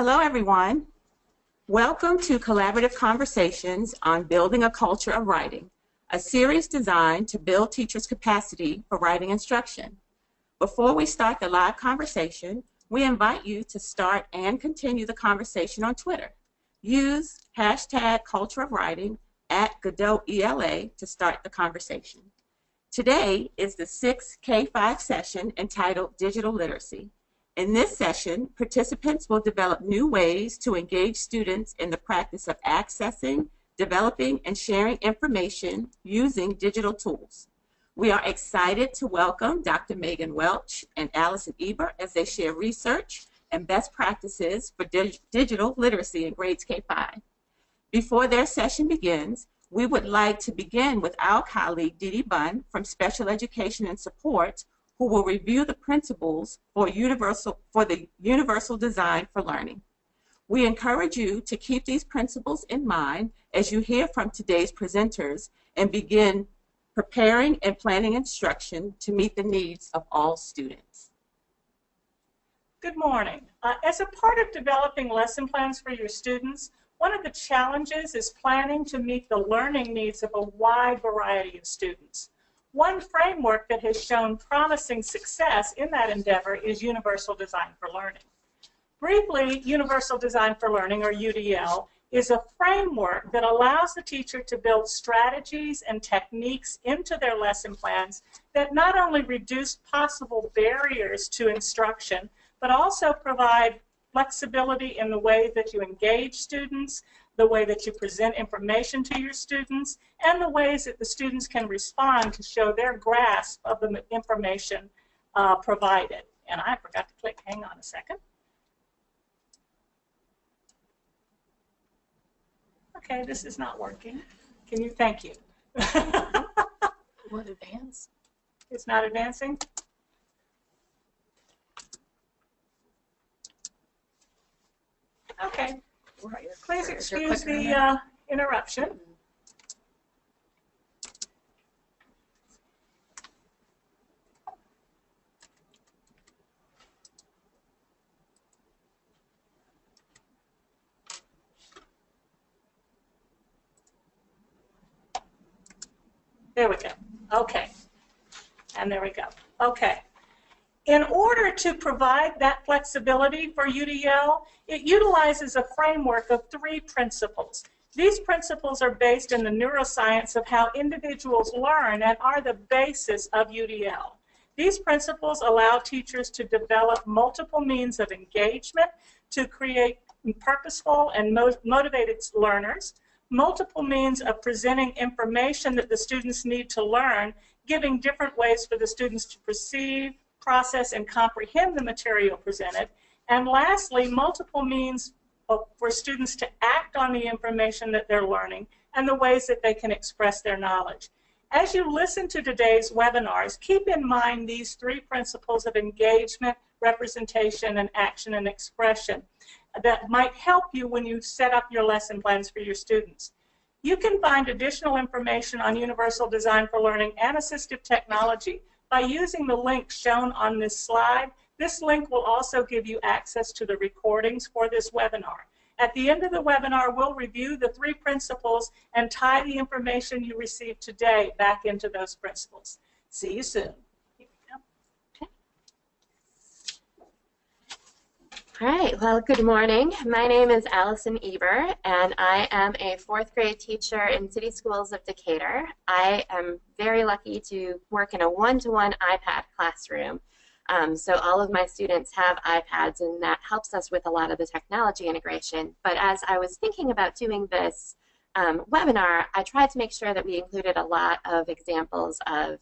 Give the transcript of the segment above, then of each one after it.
Hello, everyone. Welcome to Collaborative Conversations on Building a Culture of Writing, a series designed to build teachers' capacity for writing instruction. Before we start the live conversation, we invite you to start and continue the conversation on Twitter. Use hashtag Culture of Writing at Godot ELA to start the conversation. Today is the 6th K-5 session entitled Digital Literacy. In this session, participants will develop new ways to engage students in the practice of accessing, developing, and sharing information using digital tools. We are excited to welcome Dr. Megan Welch and Allison Eber as they share research and best practices for digital literacy in grades K-5. Before their session begins, we would like to begin with our colleague Didi Bunn from Special Education and Support, who will review the principles for the universal design for learning. We encourage you to keep these principles in mind as you hear from today's presenters and begin preparing and planning instruction to meet the needs of all students. Good morning. As a part of developing lesson plans for your students, one of the challenges is planning to meet the learning needs of a wide variety of students. One framework that has shown promising success in that endeavor is Universal Design for Learning. Briefly, Universal Design for Learning, or UDL, is a framework that allows the teacher to build strategies and techniques into their lesson plans that not only reduce possible barriers to instruction, but also provide flexibility in the way that you engage students, the way that you present information to your students, and the ways that the students can respond to show their grasp of the information provided. And I forgot to click, hang on a second. Okay, this is not working. Can you, thank you. What advance? It's not advancing? Okay. Please excuse the interruption. There we go. Okay. And there we go. Okay. In order to provide that flexibility for UDL, it utilizes a framework of 3 principles. These principles are based in the neuroscience of how individuals learn and are the basis of UDL. These principles allow teachers to develop multiple means of engagement to create purposeful and motivated learners, multiple means of presenting information that the students need to learn, giving different ways for the students to perceive, process, and comprehend the material presented, and lastly, multiple means for students to act on the information that they're learning and the ways that they can express their knowledge. As you listen to today's webinars, keep in mind these 3 principles of engagement, representation, and action and expression that might help you when you set up your lesson plans for your students. You can find additional information on Universal Design for Learning and assistive technology by using the link shown on this slide. This link will also give you access to the recordings for this webinar. At the end of the webinar, we'll review the 3 principles and tie the information you received today back into those principles. See you soon. All right, well, good morning. My name is Allison Eber, and I am a 4th grade teacher in City Schools of Decatur. I am very lucky to work in a one-to-one iPad classroom. So all of my students have iPads, and that helps us with a lot of the technology integration. But as I was thinking about doing this webinar, I tried to make sure that we included a lot of examples of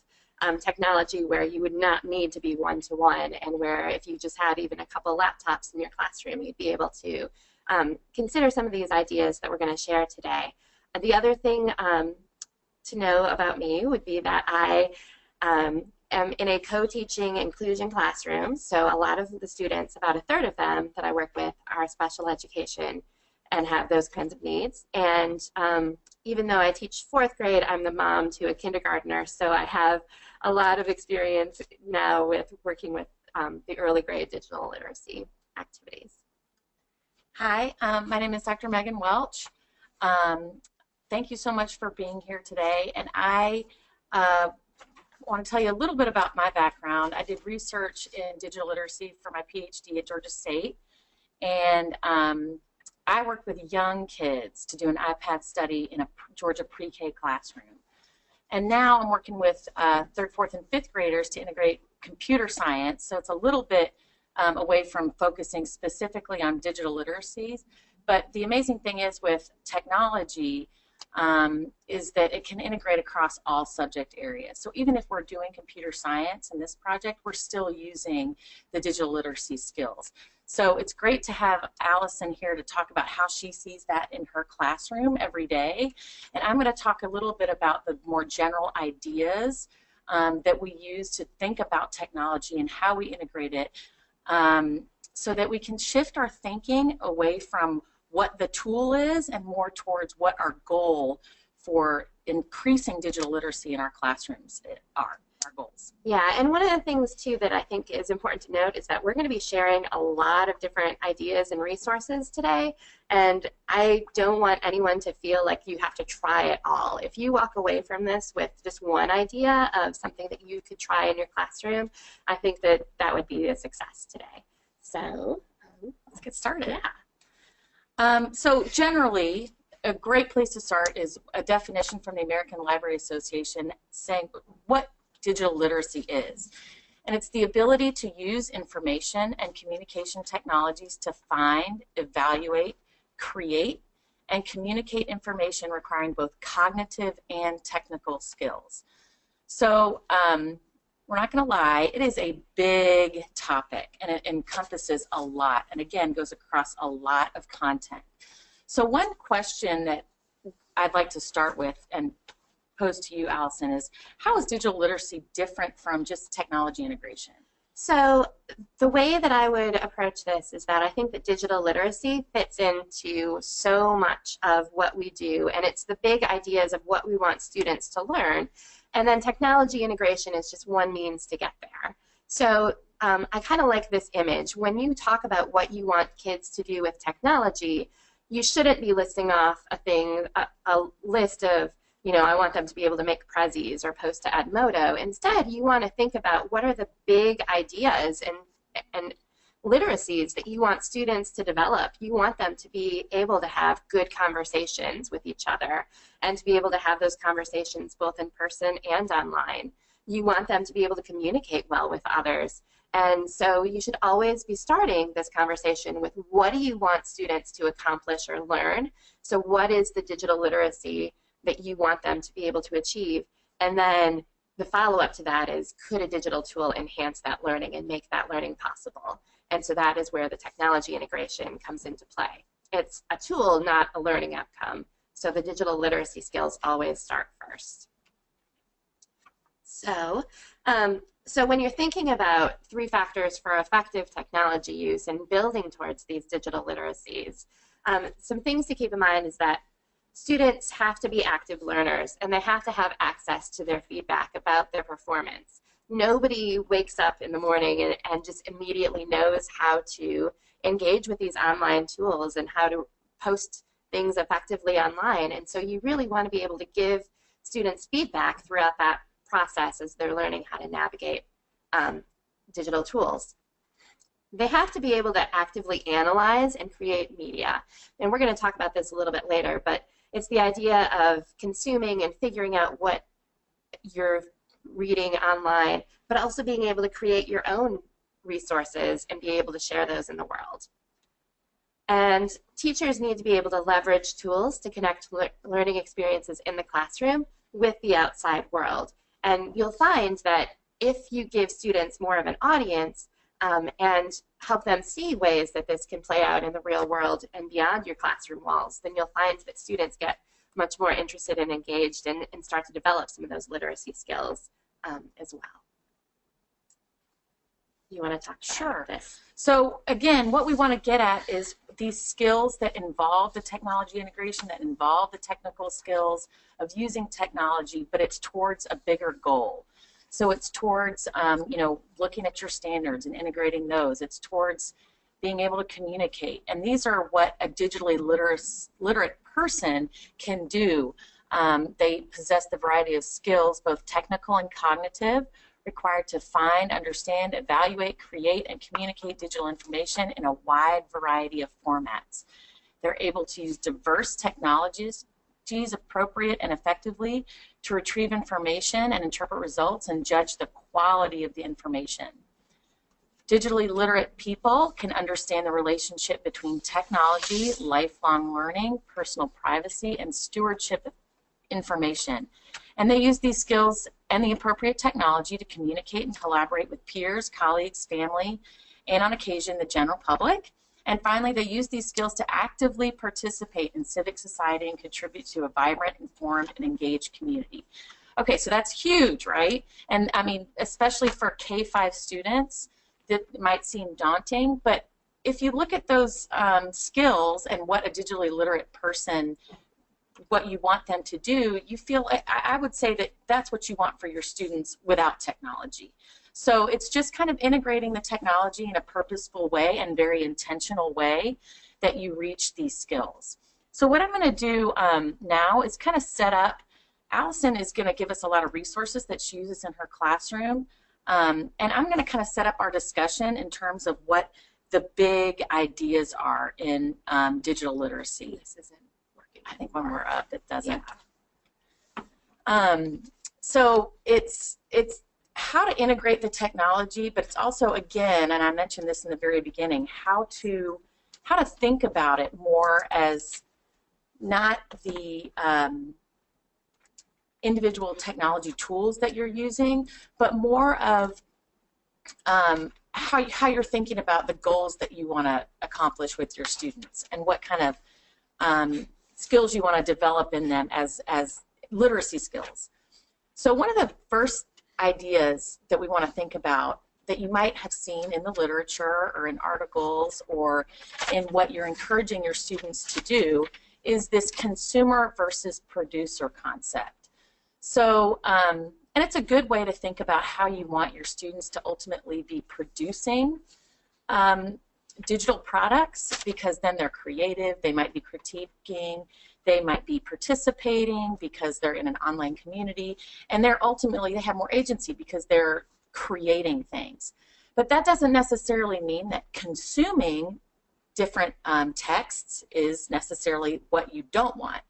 technology where you would not need to be one-to-one, and where if you just had even a couple laptops in your classroom, you'd be able to consider some of these ideas that we're going to share today. The other thing to know about me would be that I am in a co-teaching inclusion classroom, so a lot of the students, about 1/3 of them that I work with, are special education and have those kinds of needs. And even though I teach 4th grade, I'm the mom to a kindergartner, so I have a lot of experience now with working with the early grade digital literacy activities. Hi, my name is Dr. Megan Welch. Thank you so much for being here today. And I want to tell you a little bit about my background. I did research in digital literacy for my PhD at Georgia State. And I worked with young kids to do an iPad study in a Georgia pre-K classroom. And now I'm working with 3rd, 4th, and 5th graders to integrate computer science. So it's a little bit away from focusing specifically on digital literacies. But the amazing thing is with technology is that it can integrate across all subject areas. So even if we're doing computer science in this project, we're still using the digital literacy skills. So it's great to have Allison here to talk about how she sees that in her classroom every day. And I'm going to talk a little bit about the more general ideas that we use to think about technology and how we integrate it so that we can shift our thinking away from what the tool is and more towards what our goal for increasing digital literacy in our classrooms are. Our goals. Yeah, and one of the things too that I think is important to note is that we're going to be sharing a lot of different ideas and resources today, and I don't want anyone to feel like you have to try it all. If you walk away from this with just one idea of something that you could try in your classroom, I think that that would be a success today. So let's get started. Yeah. So generally, a great place to start is a definition from the American Library Association saying what digital literacy is. And it's the ability to use information and communication technologies to find, evaluate, create, and communicate information requiring both cognitive and technical skills. So we're not going to lie, it is a big topic and it encompasses a lot and again goes across a lot of content. So one question that I'd like to start with and pose to you, Allison, is how is digital literacy different from just technology integration? So the way that I would approach this is that I think that digital literacy fits into so much of what we do, and it's the big ideas of what we want students to learn, and then technology integration is just one means to get there. So I kind of like this image. When you talk about what you want kids to do with technology, you shouldn't be listing off a list of, you know, I want them to be able to make prezzies or post to Edmodo. Instead, you want to think about what are the big ideas and literacies that you want students to develop. You want them to be able to have good conversations with each other and to be able to have those conversations both in person and online. You want them to be able to communicate well with others. And so you should always be starting this conversation with what do you want students to accomplish or learn? So what is the digital literacy that you want them to be able to achieve? And then the follow-up to that is, could a digital tool enhance that learning and make that learning possible? And so that is where the technology integration comes into play. It's a tool, not a learning outcome. So the digital literacy skills always start first. So when you're thinking about 3 factors for effective technology use and building towards these digital literacies, some things to keep in mind is that students have to be active learners and they have to have access to their feedback about their performance. Nobody wakes up in the morning and just immediately knows how to engage with these online tools and how to post things effectively online. And so you really want to be able to give students feedback throughout that process as they're learning how to navigate digital tools. They have to be able to actively analyze and create media. And we're going to talk about this a little bit later, but it's the idea of consuming and figuring out what you're reading online, but also being able to create your own resources and be able to share those in the world. And teachers need to be able to leverage tools to connect learning experiences in the classroom with the outside world. And you'll find that if you give students more of an audience and help them see ways that this can play out in the real world and beyond your classroom walls, then you'll find that students get much more interested and engaged and start to develop some of those literacy skills as well. You want to talk about this? So again, what we want to get at is these skills that involve the technology integration, that involve the technical skills of using technology, but it's towards a bigger goal. So it's towards, you know, looking at your standards and integrating those. It's towards being able to communicate. And these are what a digitally literate person can do. They possess the variety of skills, both technical and cognitive, required to find, understand, evaluate, create, and communicate digital information in a wide variety of formats. They're able to use diverse technologies appropriate and effectively to retrieve information and interpret results and judge the quality of the information. Digitally literate people can understand the relationship between technology, lifelong learning, personal privacy, and stewardship of information. And they use these skills and the appropriate technology to communicate and collaborate with peers, colleagues, family, and on occasion the general public. And finally, they use these skills to actively participate in civic society and contribute to a vibrant, informed, and engaged community. Okay, so that's huge, right? And I mean, especially for K-5 students, that might seem daunting, but if you look at those skills and what a digitally literate person, what you want them to do, you feel, I would say that that's what you want for your students without technology. So it's just kind of integrating the technology in a purposeful way and very intentional way that you reach these skills. So what I'm going to do now is kind of set up, Allison is going to give us a lot of resources that she uses in her classroom, and I'm going to kind of set up our discussion in terms of what the big ideas are in digital literacy. This isn't working. I think when we're up it doesn't. Yeah. So it's how to integrate the technology, but it's also, again, and I mentioned this in the very beginning, how to think about it more as not the individual technology tools that you're using, but more of how you're thinking about the goals that you want to accomplish with your students and what kind of skills you want to develop in them as literacy skills. So one of the first ideas that we want to think about that you might have seen in the literature or in articles or in what you're encouraging your students to do is this consumer versus producer concept. So, and it's a good way to think about how you want your students to ultimately be producing digital products, because then they're creative, they might be critiquing, they might be participating because they're in an online community, and they're ultimately, they have more agency because they're creating things. But that doesn't necessarily mean that consuming different texts is necessarily what you don't want,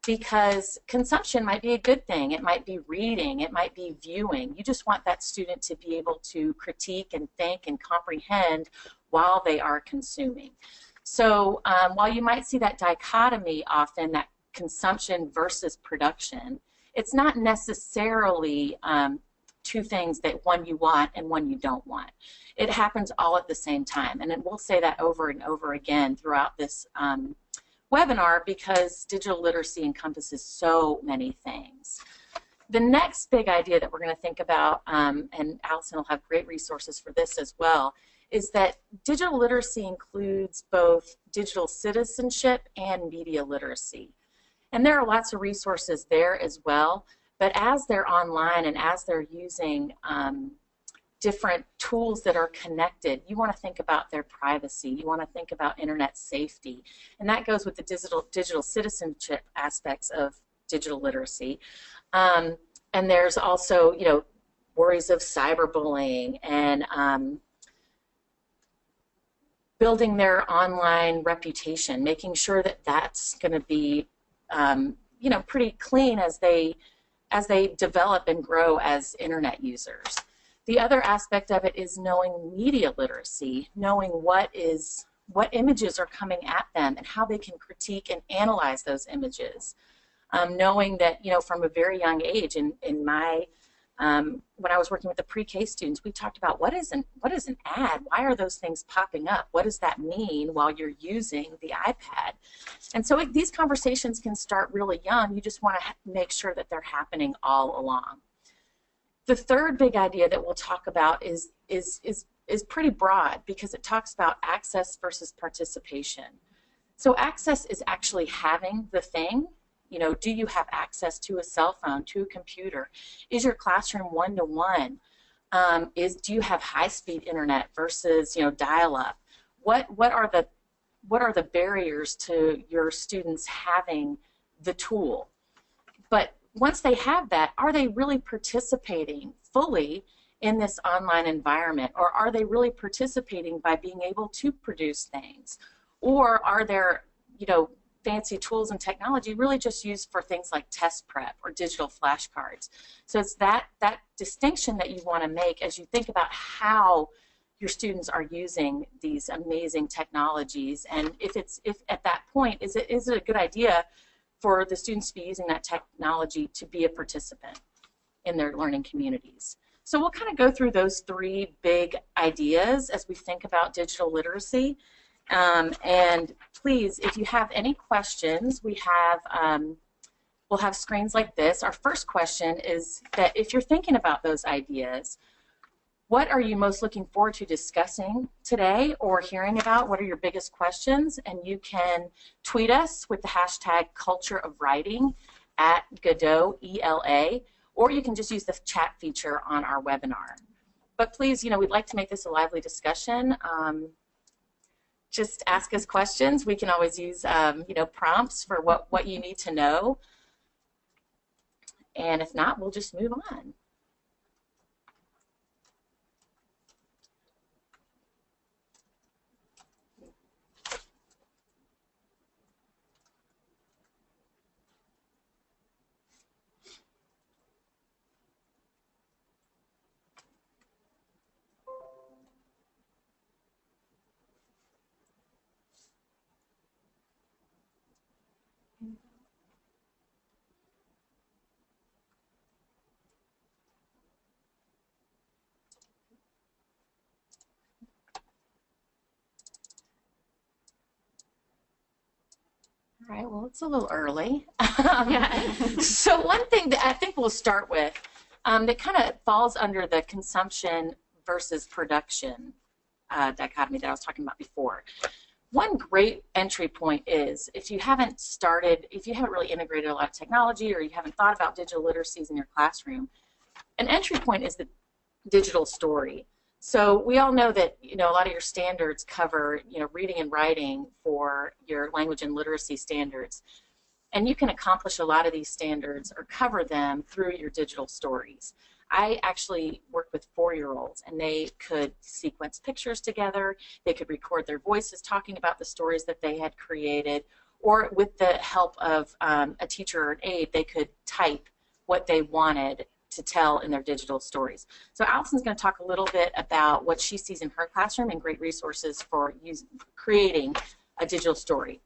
because consumption might be a good thing. It might be reading, it might be viewing. You just want that student to be able to critique and think and comprehend while they are consuming. So while you might see that dichotomy often, that consumption versus production, it's not necessarily two things, that one you want and one you don't want. It happens all at the same time, and we'll say that over and over again throughout this webinar, because digital literacy encompasses so many things. The next big idea that we're going to think about, and Allison will have great resources for this as well, is that digital literacy includes both digital citizenship and media literacy. And there are lots of resources there as well, but as they're online and as they're using different tools that are connected, you want to think about their privacy, you want to think about internet safety, and that goes with the digital citizenship aspects of digital literacy. And there's also, you know, worries of cyberbullying and building their online reputation, making sure that that's going to be, you know, pretty clean as they develop and grow as internet users. The other aspect of it is knowing media literacy, knowing what images are coming at them and how they can critique and analyze those images. Knowing that, you know, from a very young age, in my when I was working with the pre-K students, we talked about what is an ad? Why are those things popping up? What does that mean while you're using the iPad? And so these conversations can start really young. You just want to make sure that they're happening all along. The third big idea that we'll talk about is pretty broad, because it talks about access versus participation. So access is actually having the thing. You know, do you have access to a cell phone, to a computer? Is your classroom one-to-one? Do you have high-speed internet versus, you know, dial-up? what are the barriers to your students having the tool? But once they have that, are they really participating fully in this online environment, or are they really participating by being able to produce things? Or are there, fancy tools and technology really just used for things like test prep or digital flashcards? So it's that distinction that you want to make as you think about how your students are using these amazing technologies, and if at that point, is it a good idea for the students to be using that technology to be a participant in their learning communities? So we'll kind of go through those three big ideas as we think about digital literacy. And please, if you have any questions, we'll have screens like this. Our first question is that if you're thinking about those ideas, what are you most looking forward to discussing today or hearing about? What are your biggest questions? And you can tweet us with the hashtag Culture of Writing at Godot, ELA, or you can just use the chat feature on our webinar. But please, we'd like to make this a lively discussion. Just ask us questions. We can always use, prompts for what you need to know. And if not, we'll just move on. All right, well, it's a little early. So one thing that I think we'll start with that kind of falls under the consumption versus production dichotomy that I was talking about before. One great entry point is if you haven't really integrated a lot of technology, or you haven't thought about digital literacies in your classroom, an entry point is the digital story. So we all know that a lot of your standards cover reading and writing for your language and literacy standards, and you can accomplish a lot of these standards or cover them through your digital stories. I actually work with 4-year-olds, and they could sequence pictures together, they could record their voices talking about the stories that they had created, or with the help of a teacher or an aide, they could type what they wanted to tell in their digital stories. So Allison's going to talk a little bit about what she sees in her classroom and great resources for creating a digital story.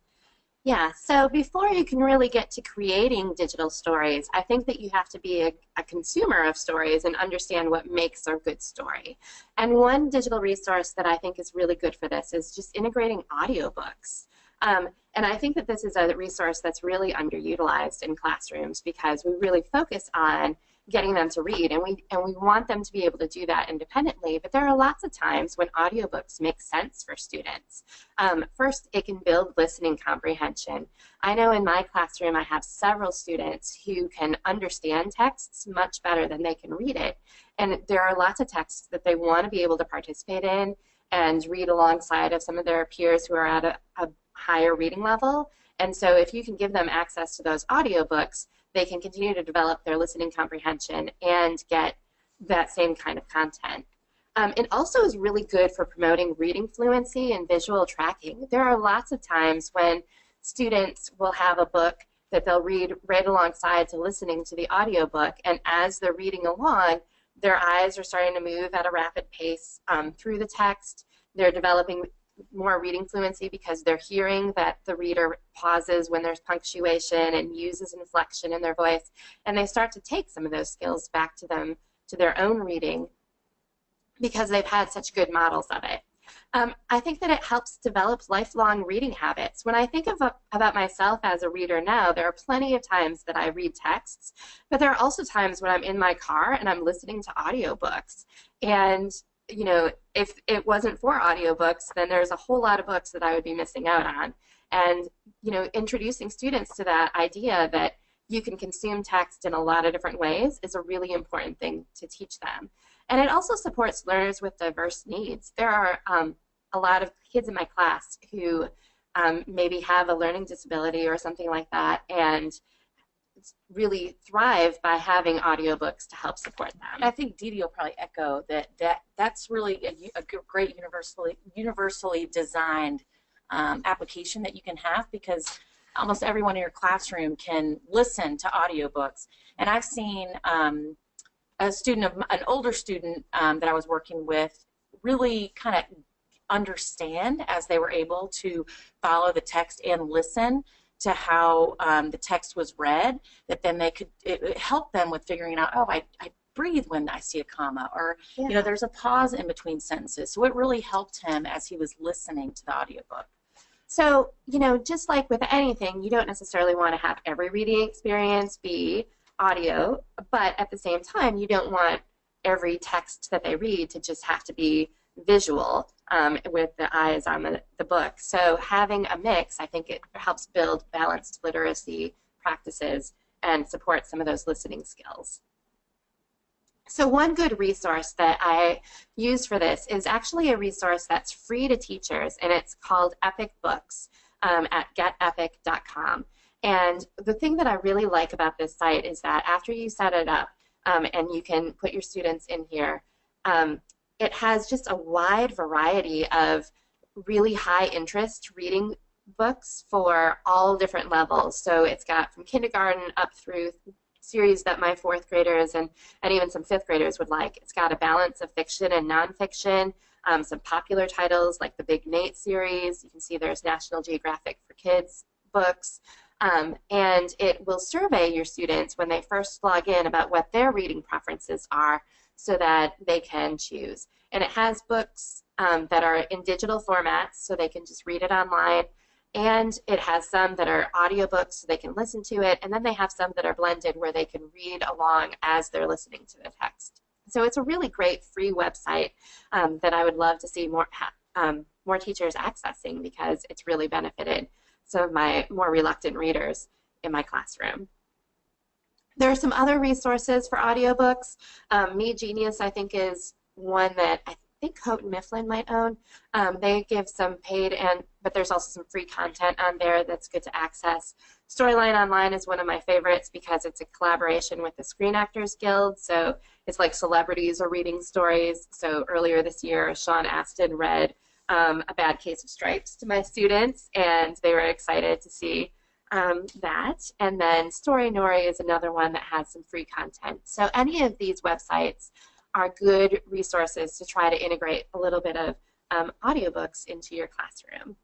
Yeah, so before you can really get to creating digital stories, I think that you have to be a consumer of stories and understand what makes a good story. And one digital resource that I think is really good for this is just integrating audiobooks. And I think that this is a resource that's really underutilized in classrooms because we really focus on getting them to read, and we want them to be able to do that independently, but there are lots of times when audiobooks make sense for students. First, it can build listening comprehension. I know in my classroom I have several students who can understand texts much better than they can read it, and there are lots of texts that they want to be able to participate in and read alongside of some of their peers who are at a higher reading level. And so if you can give them access to those audiobooks, they can continue to develop their listening comprehension and get that same kind of content. It also is really good for promoting reading fluency and visual tracking. There are lots of times when students will have a book that they'll read right alongside to listening to the audiobook, and as they're reading along, their eyes are starting to move at a rapid pace through the text. They're developing more reading fluency because they're hearing that the reader pauses when there's punctuation and uses inflection in their voice, and they start to take some of those skills back to them, to their own reading, because they've had such good models of it. I think that it helps develop lifelong reading habits. When I think about myself as a reader now, there are plenty of times that I read texts, but there are also times when I'm in my car and I'm listening to audiobooks. And if it wasn't for audiobooks, then there's a whole lot of books that I would be missing out on. And, introducing students to that idea that you can consume text in a lot of different ways is a really important thing to teach them. And it also supports learners with diverse needs. There are a lot of kids in my class who maybe have a learning disability or something like that, and really thrive by having audiobooks to help support them. I think Dee Dee will probably echo that's really a great universally designed application that you can have, because almost everyone in your classroom can listen to audiobooks. And I've seen an older student that I was working with really kind of understand, as they were able to follow the text and listen to how the text was read, that then it helped them with figuring out, oh, I breathe when I see a comma, or there's a pause in between sentences. So it really helped him as he was listening to the audiobook. So, just like with anything, you don't necessarily want to have every reading experience be audio, but at the same time, you don't want every text that they read to just have to be visual with the eyes on the book. So having a mix, I think it helps build balanced literacy practices and support some of those listening skills. So one good resource that I use for this is actually a resource that's free to teachers, and it's called Epic Books at getepic.com. And the thing that I really like about this site is that after you set it up and you can put your students in here, it has just a wide variety of really high interest reading books for all different levels. So it's got from kindergarten up through series that my 4th graders and even some 5th graders would like. It's got a balance of fiction and nonfiction, some popular titles like the Big Nate series. You can see there's National Geographic for Kids books. And it will survey your students when they first log in about what their reading preferences are so that they can choose. And it has books that are in digital formats so they can just read it online. And it has some that are audiobooks so they can listen to it. And then they have some that are blended where they can read along as they're listening to the text. So it's a really great free website that I would love to see more teachers accessing, because it's really benefited some of my more reluctant readers in my classroom. There are some other resources for audiobooks. Me Genius, I think, is one that I think Houghton Mifflin might own. They give some paid, but there's also some free content on there that's good to access. Storyline Online is one of my favorites because it's a collaboration with the Screen Actors Guild, so it's like celebrities are reading stories. So earlier this year, Sean Astin read A Bad Case of Stripes to my students, and they were excited to see that. And then Story Nori is another one that has some free content. So any of these websites are good resources to try to integrate a little bit of audiobooks into your classroom.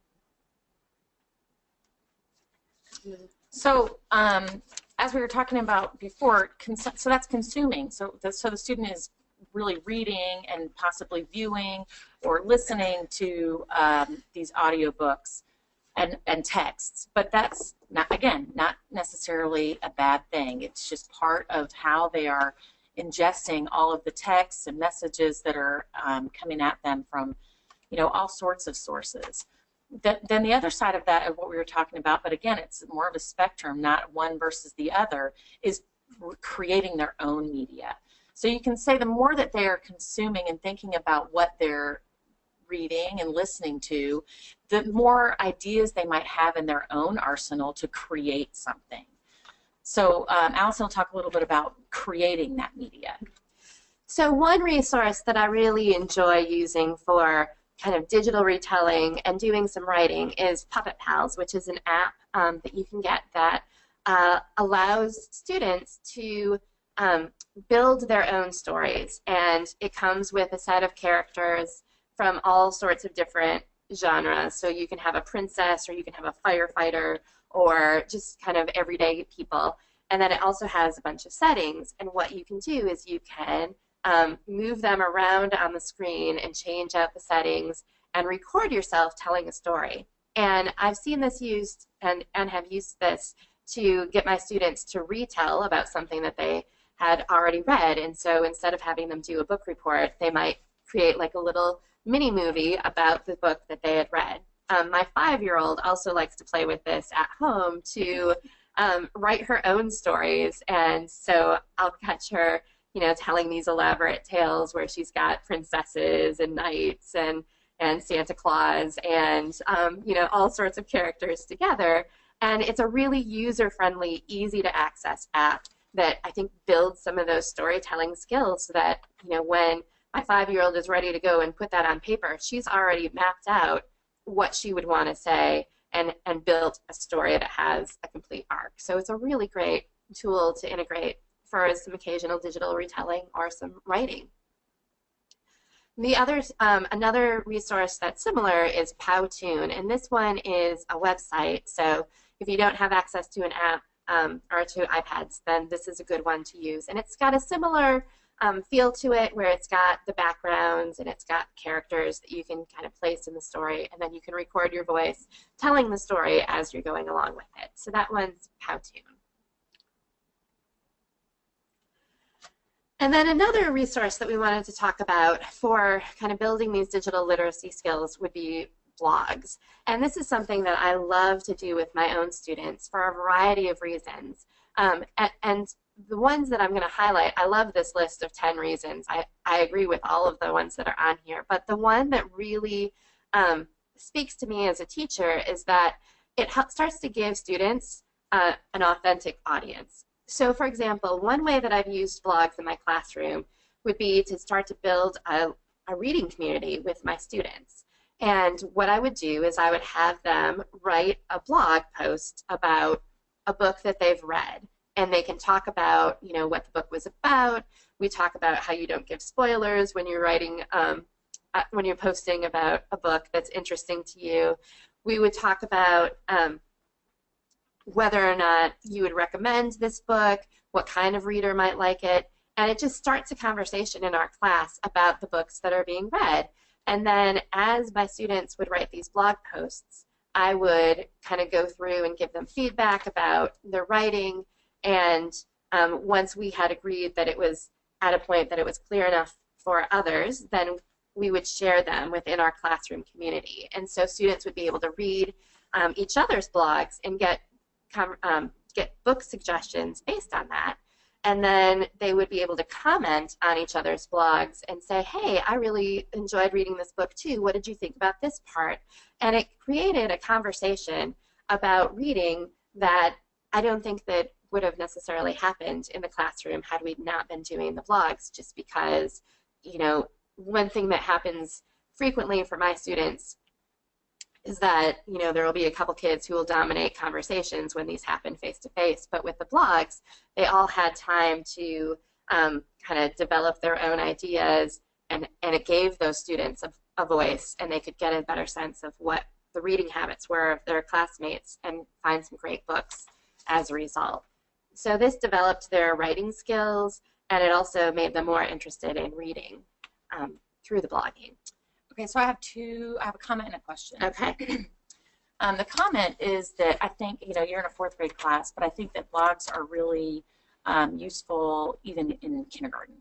So as we were talking about before, so that's consuming. So the student is really reading and possibly viewing or listening to these audiobooks and texts. But that's, not necessarily a bad thing. It's just part of how they are ingesting all of the texts and messages that are coming at them from, all sorts of sources. Then the other side of that, of what we were talking about, but again, it's more of a spectrum, not one versus the other, is creating their own media. So you can say the more that they are consuming and thinking about what they're reading and listening to, the more ideas they might have in their own arsenal to create something. So Allison will talk a little bit about creating that media. So one resource that I really enjoy using for kind of digital retelling and doing some writing is Puppet Pals, which is an app that you can get that allows students to build their own stories. And it comes with a set of characters from all sorts of different genres. So you can have a princess, or you can have a firefighter, or just kind of everyday people. And then it also has a bunch of settings, and what you can do is you can move them around on the screen and change out the settings and record yourself telling a story. And I've seen this used and have used this to get my students to retell about something that they had already read. And so instead of having them do a book report, they might create like a little mini movie about the book that they had read. My 5-year-old also likes to play with this at home to write her own stories, and so I'll catch her, telling these elaborate tales where she's got princesses and knights and and Santa Claus and you know, all sorts of characters together. And it's a really user-friendly, easy-to-access app that I think builds some of those storytelling skills so that, you know, when my 5-year-old is ready to go and put that on paper, she's already mapped out what she would want to say and built a story that has a complete arc. So it's a really great tool to integrate for some occasional digital retelling or some writing. The other, another resource that's similar is Powtoon, and this one is a website. So if you don't have access to an app or to iPads, then this is a good one to use. And it's got a similar feel to it, where it's got the backgrounds and it's got characters that you can kind of place in the story, and then you can record your voice telling the story as you're going along with it. So that one's Powtoon. And then another resource that we wanted to talk about for kind of building these digital literacy skills would be blogs. And this is something that I love to do with my own students for a variety of reasons. And the ones that I'm going to highlight, I love this list of 10 reasons. I agree with all of the ones that are on here. But the one that really speaks to me as a teacher is that it starts to give students an authentic audience. So, for example, one way that I've used blogs in my classroom would be to start to build a reading community with my students. And what I would do is I would have them write a blog post about a book that they've read. And they can talk about, you know, what the book was about. We talk about how you don't give spoilers when you're writing, when you're posting about a book that's interesting to you. We would talk about whether or not you would recommend this book, what kind of reader might like it, and it just starts a conversation in our class about the books that are being read. And then as my students would write these blog posts, I would kind of go through and give them feedback about their writing, and once we had agreed that it was at a point that it was clear enough for others, then we would share them within our classroom community. And so students would be able to read each other's blogs and get book suggestions based on that. And then they would be able to comment on each other's blogs and say, hey, I really enjoyed reading this book too. What did you think about this part? And it created a conversation about reading that I don't think that would have necessarily happened in the classroom had we not been doing the blogs, just because, you know, one thing that happens frequently for my students is that, you know, there will be a couple kids who will dominate conversations when these happen face-to-face, but with the blogs, they all had time to kind of develop their own ideas, and it gave those students a voice, and they could get a better sense of what the reading habits were of their classmates and find some great books as a result. So this developed their writing skills, and it also made them more interested in reading through the blogging. Okay, so I have a comment and a question. Okay. The comment is that I think, you know, you're in a 4th grade class, but I think that blogs are really useful even in kindergarten.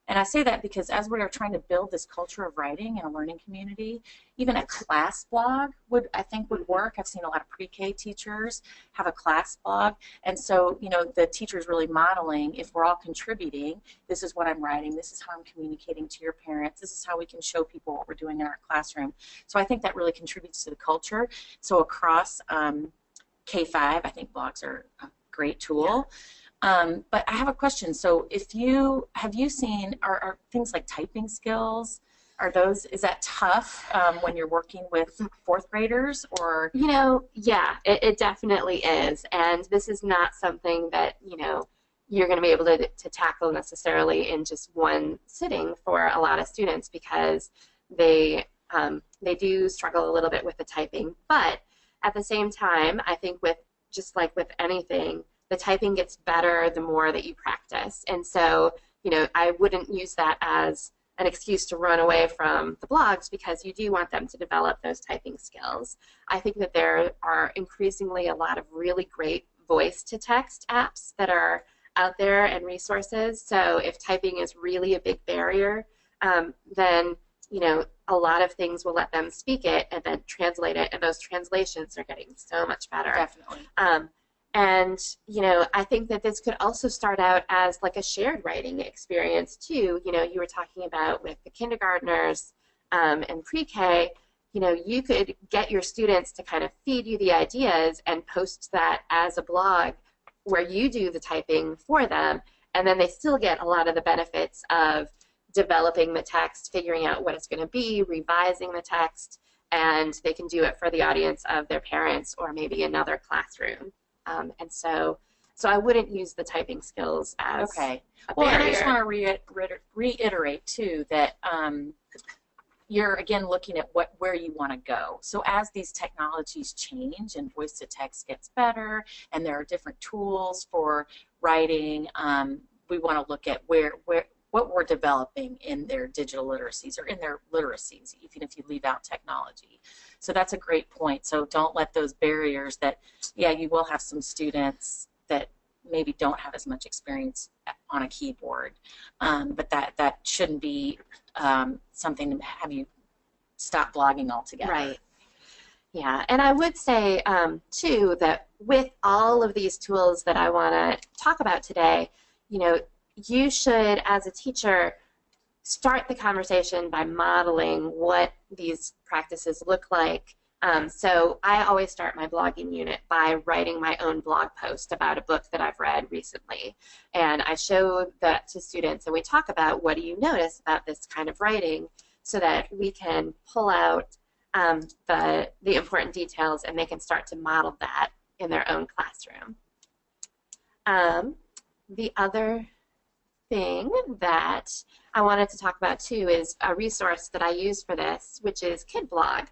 And I say that because as we are trying to build this culture of writing in a learning community, even a class blog I think would work. I've seen a lot of pre-K teachers have a class blog. And so, you know, the teacher's really modeling, if we're all contributing, this is what I'm writing, this is how I'm communicating to your parents, this is how we can show people what we're doing in our classroom. So I think that really contributes to the culture. So across K-5, I think blogs are a great tool. Yeah. But I have a question. So have you seen, are things like typing skills, is that tough when you're working with 4th graders, or? You know, yeah, it definitely is. And this is not something that, you know, you're going to be able to tackle necessarily in just one sitting for a lot of students, because they do struggle a little bit with the typing. But at the same time, I think just like with anything, the typing gets better the more that you practice. And so, you know, I wouldn't use that as an excuse to run away from the blogs, because you do want them to develop those typing skills. I think that there are increasingly a lot of really great voice-to-text apps that are out there and resources. So if typing is really a big barrier, then, you know, a lot of things will let them speak it and then translate it, and those translations are getting so much better. Definitely. And, you know, I think that this could also start out as like a shared writing experience too. You know, you were talking about with the kindergartners, in pre-K, you know, you could get your students to kind of feed you the ideas and post that as a blog where you do the typing for them, and then they still get a lot of the benefits of developing the text, figuring out what it's going to be, revising the text, and they can do it for the audience of their parents or maybe another classroom. And so I wouldn't use the typing skills as Okay. a Well, barrier. and I just want to reiterate too that you're again looking at where you want to go. So as these technologies change and voice to text gets better, and there are different tools for writing, we want to look at what we're developing in their digital literacies or in their literacies, even if you leave out technology. So that's a great point. So don't let those barriers that, yeah, you will have some students that maybe don't have as much experience on a keyboard, but that shouldn't be something to have you stop blogging altogether. Right. Yeah, and I would say, too, that with all of these tools that I want to talk about today, you know, you should, as a teacher, start the conversation by modeling what these practices look like. So I always start my blogging unit by writing my own blog post about a book that I've read recently. And I show that to students, and we talk about what do you notice about this kind of writing so that we can pull out the important details and they can start to model that in their own classroom. The other thing that I wanted to talk about too is a resource that I use for this, which is KidBlog.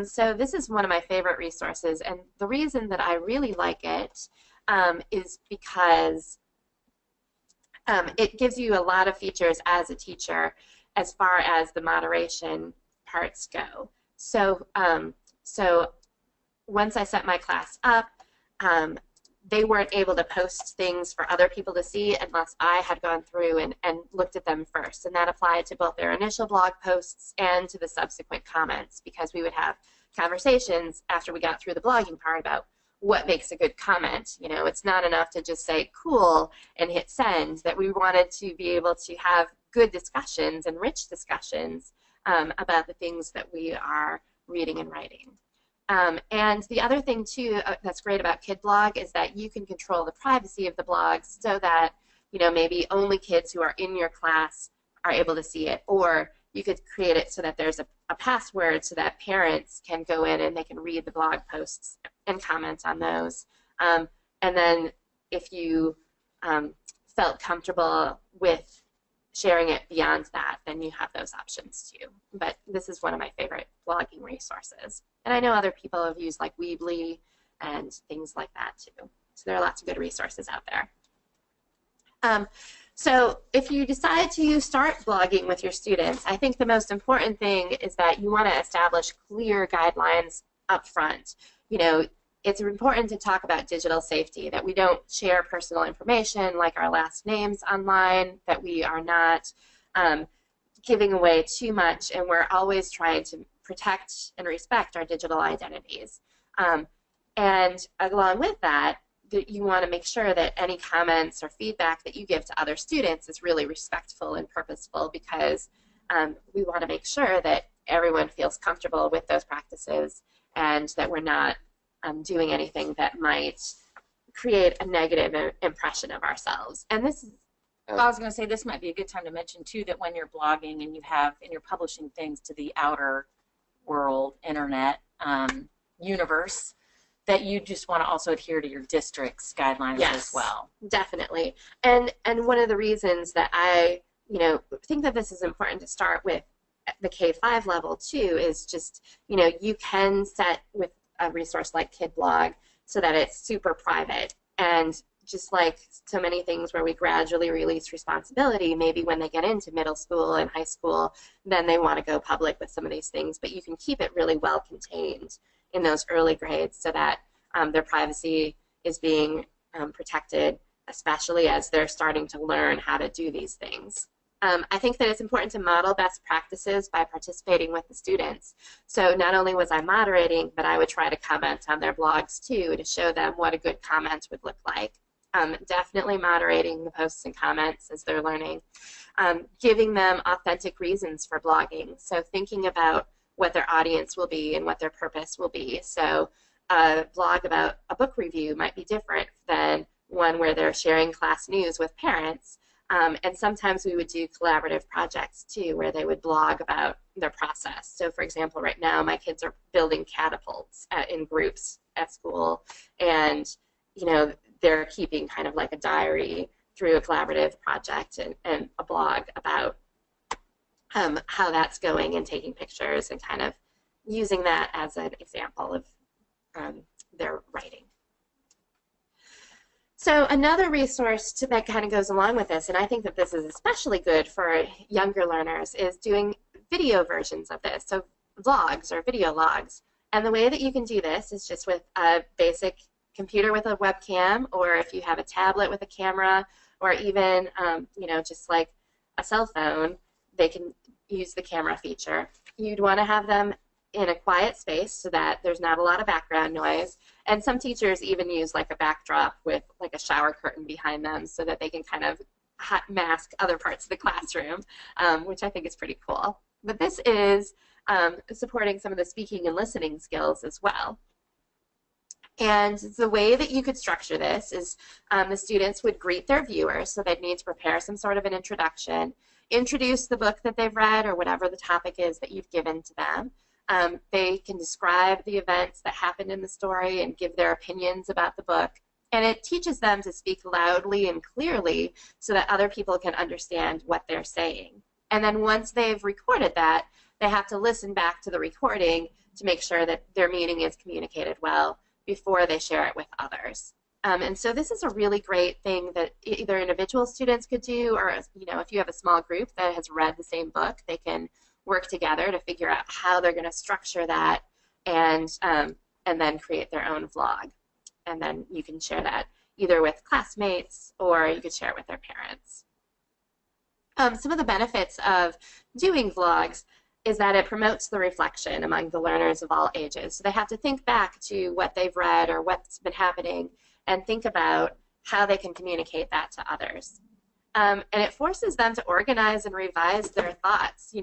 So this is one of my favorite resources, and the reason that I really like it is because it gives you a lot of features as a teacher as far as the moderation parts go. So, so once I set my class up, they weren't able to post things for other people to see unless I had gone through and looked at them first. And that applied to both their initial blog posts and to the subsequent comments, because we would have conversations after we got through the blogging part about what makes a good comment. You know, it's not enough to just say cool and hit send, that we wanted to be able to have good discussions and rich discussions about the things that we are reading and writing. And the other thing, too, that's great about KidBlog is that you can control the privacy of the blogs so that, you know, maybe only kids who are in your class are able to see it, or you could create it so that there's a password so that parents can go in and they can read the blog posts and comment on those. And then if you felt comfortable with sharing it beyond that, then you have those options too. But this is one of my favorite blogging resources. And I know other people have used like Weebly and things like that too. So there are lots of good resources out there. So if you decide to start blogging with your students, I think the most important thing is that you want to establish clear guidelines up front. You know, it's important to talk about digital safety, that we don't share personal information like our last names online, that we are not giving away too much, and we're always trying to protect and respect our digital identities. And along with that, you want to make sure that any comments or feedback that you give to other students is really respectful and purposeful, because we want to make sure that everyone feels comfortable with those practices and that we're not doing anything that might create a negative impression of ourselves. And this is I was going to say this might be a good time to mention too that when you're blogging and you're publishing things to the outer world, internet, universe, that you just want to also adhere to your district's guidelines as well. Definitely. And one of the reasons that I, you know, think that this is important to start with the K-5 level too is just, you know, you can set with a resource like KidBlog so that it's super private. And just like so many things where we gradually release responsibility, maybe when they get into middle school and high school, then they want to go public with some of these things. But you can keep it really well contained in those early grades so that their privacy is being protected, especially as they're starting to learn how to do these things. I think that it's important to model best practices by participating with the students. So not only was I moderating, but I would try to comment on their blogs too to show them what a good comment would look like. definitely moderating the posts and comments as they're learning, giving them authentic reasons for blogging. So thinking about what their audience will be and what their purpose will be. So a blog about a book review might be different than one where they're sharing class news with parents. And sometimes we would do collaborative projects too, where they would blog about their process. So for example, right now my kids are building catapults in groups at school, and they're keeping kind of like a diary through a collaborative project and a blog about how that's going, and taking pictures and kind of using that as an example of their writing. So another resource that kind of goes along with this, and I think that this is especially good for younger learners, is doing video versions of this, so vlogs or video logs. And the way that you can do this is just with a basic computer with a webcam, or if you have a tablet with a camera, or even just like a cell phone, they can use the camera feature. You'd want to have them in a quiet space so that there's not a lot of background noise. And some teachers even use like a backdrop with like a shower curtain behind them so that they can kind of mask other parts of the classroom, which I think is pretty cool. But this is supporting some of the speaking and listening skills as well. And the way that you could structure this is the students would greet their viewers, so they'd need to prepare some sort of an introduction, introduce the book that they've read or whatever the topic is that you've given to them. They can describe the events that happened in the story and give their opinions about the book. And it teaches them to speak loudly and clearly so that other people can understand what they're saying. And then once they've recorded that, they have to listen back to the recording to make sure that their meaning is communicated well before they share it with others. And so this is a really great thing that either individual students could do, or if you have a small group that has read the same book, they can work together to figure out how they're going to structure that and then create their own vlog. And then you can share that either with classmates or you could share it with their parents. Some of the benefits of doing vlogs is that it promotes the reflection among the learners of all ages. So they have to think back to what they've read or what's been happening and think about how they can communicate that to others. And it forces them to organize and revise their thoughts.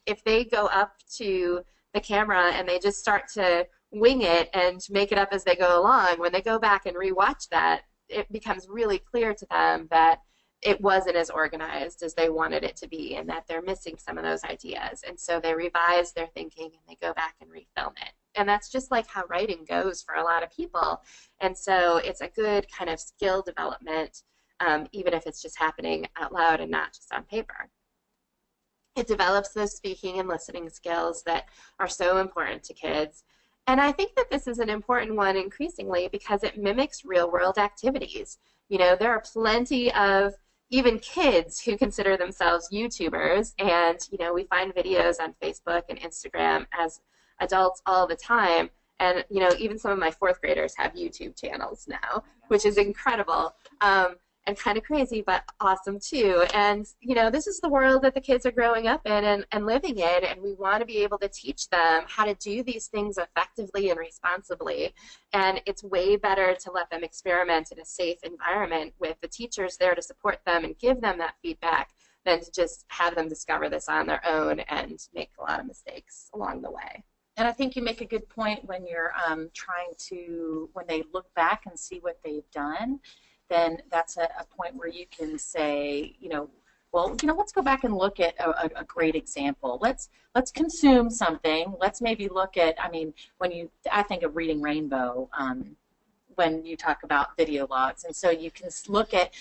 If they go up to the camera and they just start to wing it and make it up as they go along, when they go back and rewatch that, it becomes really clear to them that it wasn't as organized as they wanted it to be and that they're missing some of those ideas. And so they revise their thinking and they go back and refilm it. And that's just like how writing goes for a lot of people. And so it's a good kind of skill development, even if it's just happening out loud and not just on paper. It develops those speaking and listening skills that are so important to kids. And I think that this is an important one increasingly because it mimics real-world activities. There are plenty of even kids who consider themselves YouTubers, and we find videos on Facebook and Instagram as adults all the time. And even some of my fourth graders have YouTube channels now, which is incredible. And kind of crazy, but awesome too. And this is the world that the kids are growing up in and living in, and we want to be able to teach them how to do these things effectively and responsibly. And it's way better to let them experiment in a safe environment with the teachers there to support them and give them that feedback than to just have them discover this on their own and make a lot of mistakes along the way. And I think you make a good point when you're when they look back and see what they've done, then that's a point where you can say, let's go back and look at a great example. Let's consume something. Let's maybe look at, I think of Reading Rainbow when you talk about video logs. And so you can look at,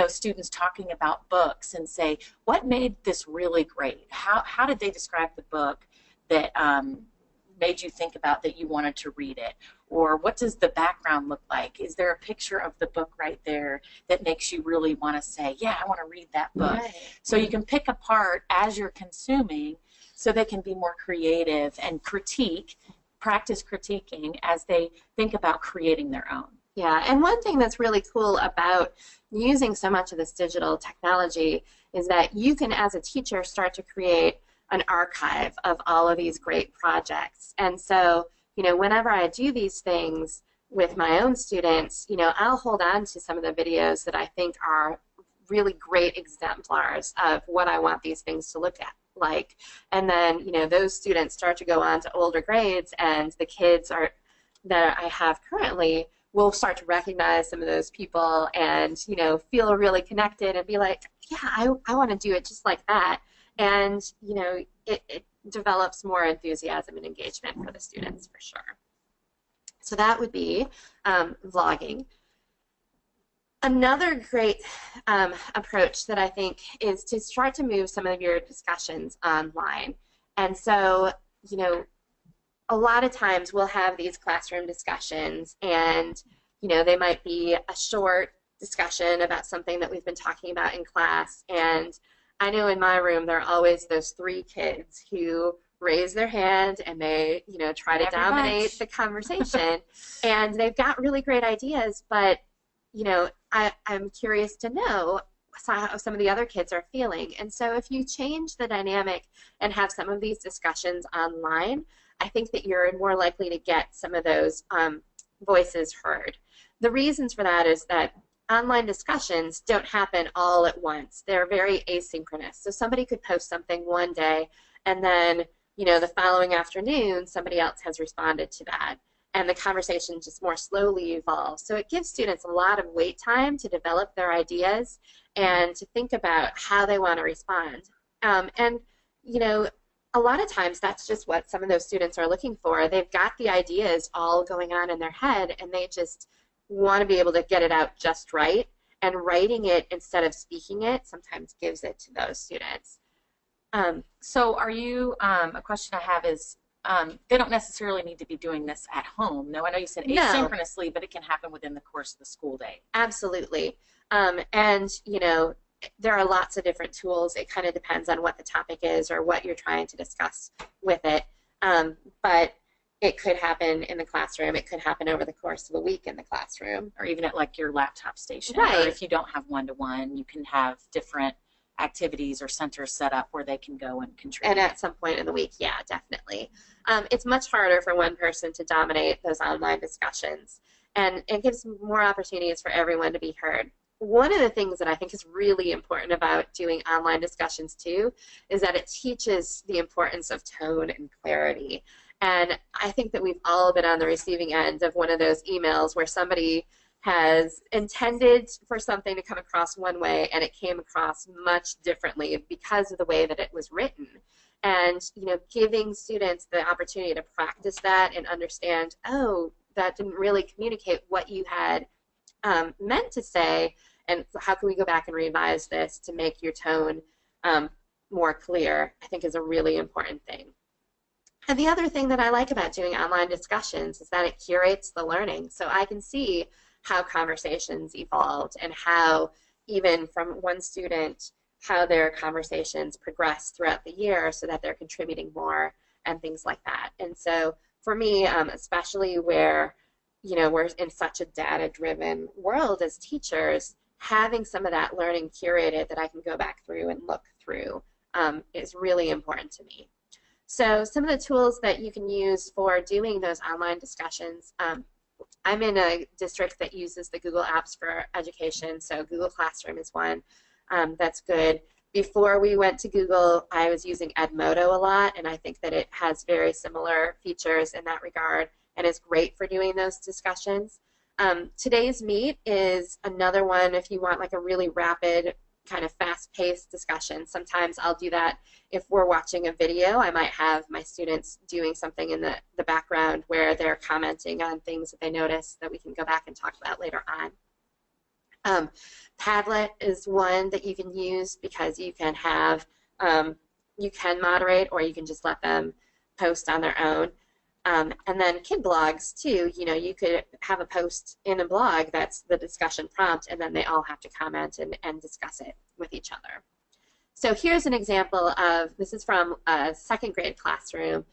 students talking about books and say, what made this really great? How did they describe the book that made you think about that you wanted to read it? Or what does the background look like? Is there a picture of the book right there that makes you really want to say, yeah, I want to read that book? Right. So you can pick apart as you're consuming so they can be more creative and practice critiquing as they think about creating their own. Yeah, and one thing that's really cool about using so much of this digital technology is that you can, as a teacher, start to create an archive of all of these great projects. And so, whenever I do these things, with my own students, you know, I'll hold on to some of the videos that I think are really great exemplars of what I want these things to look at like. And then, you know, those students start to go on to older grades, and the kids that I have currently will start to recognize some of those people and, you know, feel really connected and be like, yeah, I want to do it just like that. And, you know, it develops more enthusiasm and engagement for the students for sure. So that would be vlogging. Another great approach that I think is to start to move some of your discussions online. And so, you know, a lot of times we'll have these classroom discussions, and, you know, they might be a short discussion about something that we've been talking about in class. And I know in my room there are always those 3 kids who raise their hand and they, you know, try to dominate the conversation. And they've got really great ideas, but, you know, I'm curious to know how some of the other kids are feeling. And so if you change the dynamic and have some of these discussions online, I think that you're more likely to get some of those voices heard. The reasons for that is that online discussions don't happen all at once. They're very asynchronous. So somebody could post something one day, and then, you know, the following afternoon somebody else has responded to that, and the conversation just more slowly evolves. So it gives students a lot of wait time to develop their ideas and to think about how they want to respond. And, you know, a lot of times that's just what some of those students are looking for. They've got the ideas all going on in their head, and they just want to be able to get it out just right. And writing it instead of speaking it sometimes gives it to those students. So are you, a question I have is, they don't necessarily need to be doing this at home. No, I know you said asynchronously, but it can happen within the course of the school day. Absolutely. And, you know, there are lots of different tools. It kind of depends on what the topic is or what you're trying to discuss with it. But it could happen in the classroom. It could happen over the course of a week in the classroom. Or even at like your laptop station. Right. Or if you don't have one-to-one, you can have different activities or centers set up where they can go and contribute. And at some point in the week, yeah, definitely. It's much harder for one person to dominate those online discussions, and it gives more opportunities for everyone to be heard. One of the things that I think is really important about doing online discussions too is that it teaches the importance of tone and clarity. And I think that we've all been on the receiving end of one of those emails where somebody has intended for something to come across one way and it came across much differently because of the way that it was written. And, you know, giving students the opportunity to practice that and understand, oh, that didn't really communicate what you had meant to say, and how can we go back and revise this to make your tone more clear, I think is a really important thing. And the other thing that I like about doing online discussions is that it curates the learning. So I can see how conversations evolved and how, even from one student, how their conversations progress throughout the year so that they're contributing more and things like that. And so for me, especially where, you know, we're in such a data-driven world as teachers, having some of that learning curated that I can go back through and look through is really important to me. So some of the tools that you can use for doing those online discussions, I'm in a district that uses the Google Apps for Education, so Google Classroom is one that's good. Before we went to Google, I was using Edmodo a lot, and I think that it has very similar features in that regard and is great for doing those discussions. Today's Meet is another one if you want like a really rapid, kind of fast-paced discussion. Sometimes I'll do that if we're watching a video. I might have my students doing something in the background where they're commenting on things that they notice that we can go back and talk about later on. Padlet is one that you can use because you can have, you can moderate or you can just let them post on their own. And then kid blogs too, you know, you could have a post in a blog that's the discussion prompt and then they all have to comment and discuss it with each other. So here's an example of, this is from a second grade classroom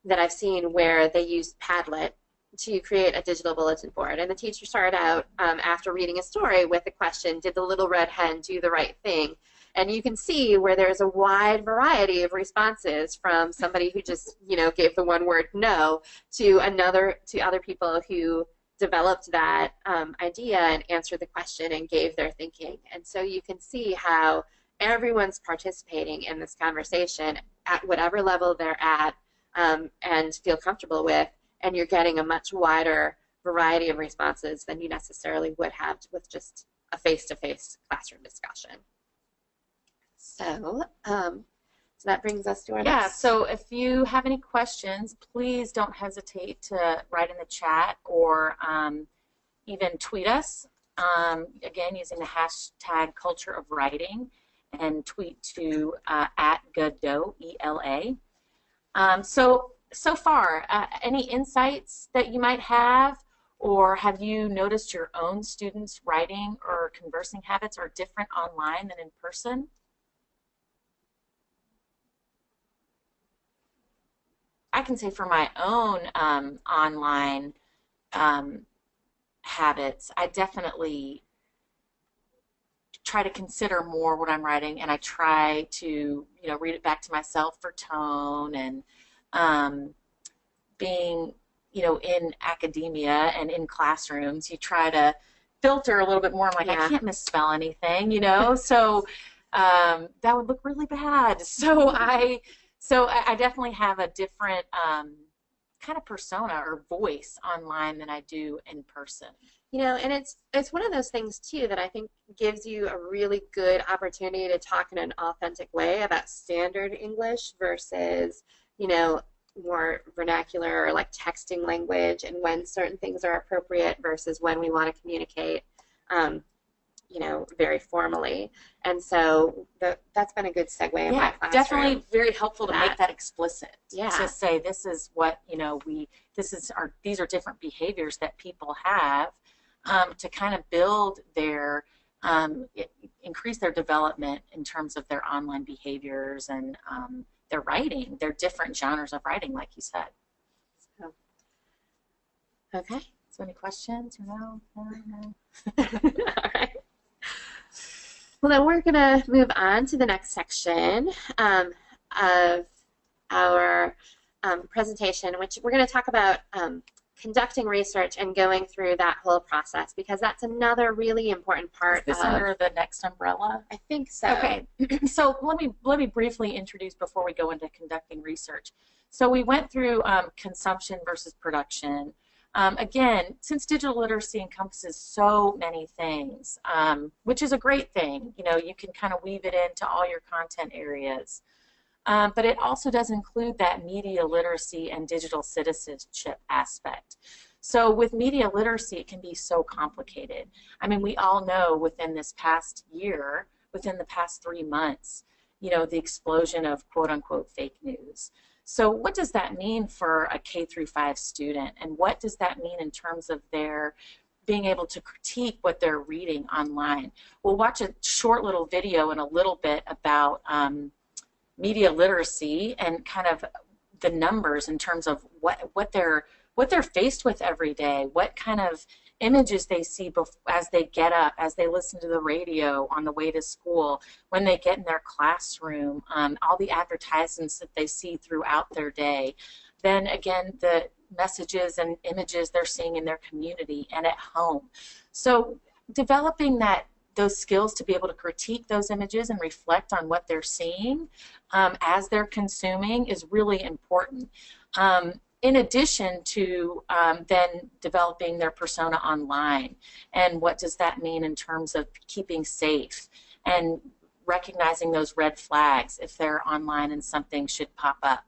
that I've seen where they used Padlet to create a digital bulletin board. And the teacher started out after reading a story with the question, did the little red hen do the right thing? And you can see where there's a wide variety of responses from somebody who just, you know, gave the one word no to other people who developed that idea and answered the question and gave their thinking. And so you can see how everyone's participating in this conversation at whatever level they're at and feel comfortable with, and you're getting a much wider variety of responses than you necessarily would have with just a face-to-face classroom discussion. So, so that brings us to our next. So if you have any questions, please don't hesitate to write in the chat or even tweet us, again, using the hashtag culture of writing, and tweet to @Godot, ELA. So far, any insights that you might have, or have you noticed your own students' writing or conversing habits are different online than in person? I can say for my own online habits, I definitely try to consider more what I'm writing, and I try to, read it back to myself for tone, and being, in academia and in classrooms, you try to filter a little bit more. I'm like, I can't misspell anything, so that would look really bad. So I definitely have a different kind of persona or voice online than I do in person. And it's one of those things too that I think gives you a really good opportunity to talk in an authentic way about standard English versus, more vernacular or like texting language, and when certain things are appropriate versus when we want to communicate, very formally. And so that's been a good segue in my classroom. Definitely very helpful to make that explicit. Yeah. To say this is what, these are different behaviors that people have, to kind of build their, increase their development in terms of their online behaviors and their writing, their different genres of writing, like you said. So, okay. So any questions or no? No. All right. Well, then we're going to move on to the next section of our presentation, which we're going to talk about conducting research and going through that whole process, because that's another really important part. Is this under the next umbrella? I think so. Okay. So let me briefly introduce before we go into conducting research. So we went through consumption versus production. Again, since digital literacy encompasses so many things, which is a great thing, you can kind of weave it into all your content areas. But it also does include that media literacy and digital citizenship aspect. So with media literacy, it can be so complicated. I mean, we all know within this past year, within the past 3 months, the explosion of quote-unquote fake news. So what does that mean for a K-5 student, and what does that mean in terms of their being able to critique what they're reading online? We'll watch a short little video in a little bit about media literacy and kind of the numbers in terms of what they're faced with every day, what kind of images they see as they get up, as they listen to the radio on the way to school, when they get in their classroom, all the advertisements that they see throughout their day. Then again, the messages and images they're seeing in their community and at home. So developing those skills to be able to critique those images and reflect on what they're seeing as they're consuming is really important. In addition to then developing their persona online, and what does that mean in terms of keeping safe and recognizing those red flags if they're online and something should pop up.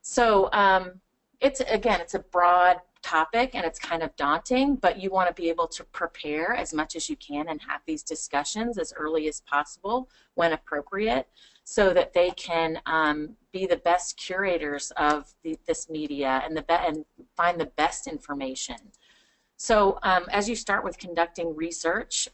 So it's a broad topic and it's kind of daunting, but you want to be able to prepare as much as you can and have these discussions as early as possible when appropriate, so that they can be the best curators of this media and find the best information. So as you start with conducting research,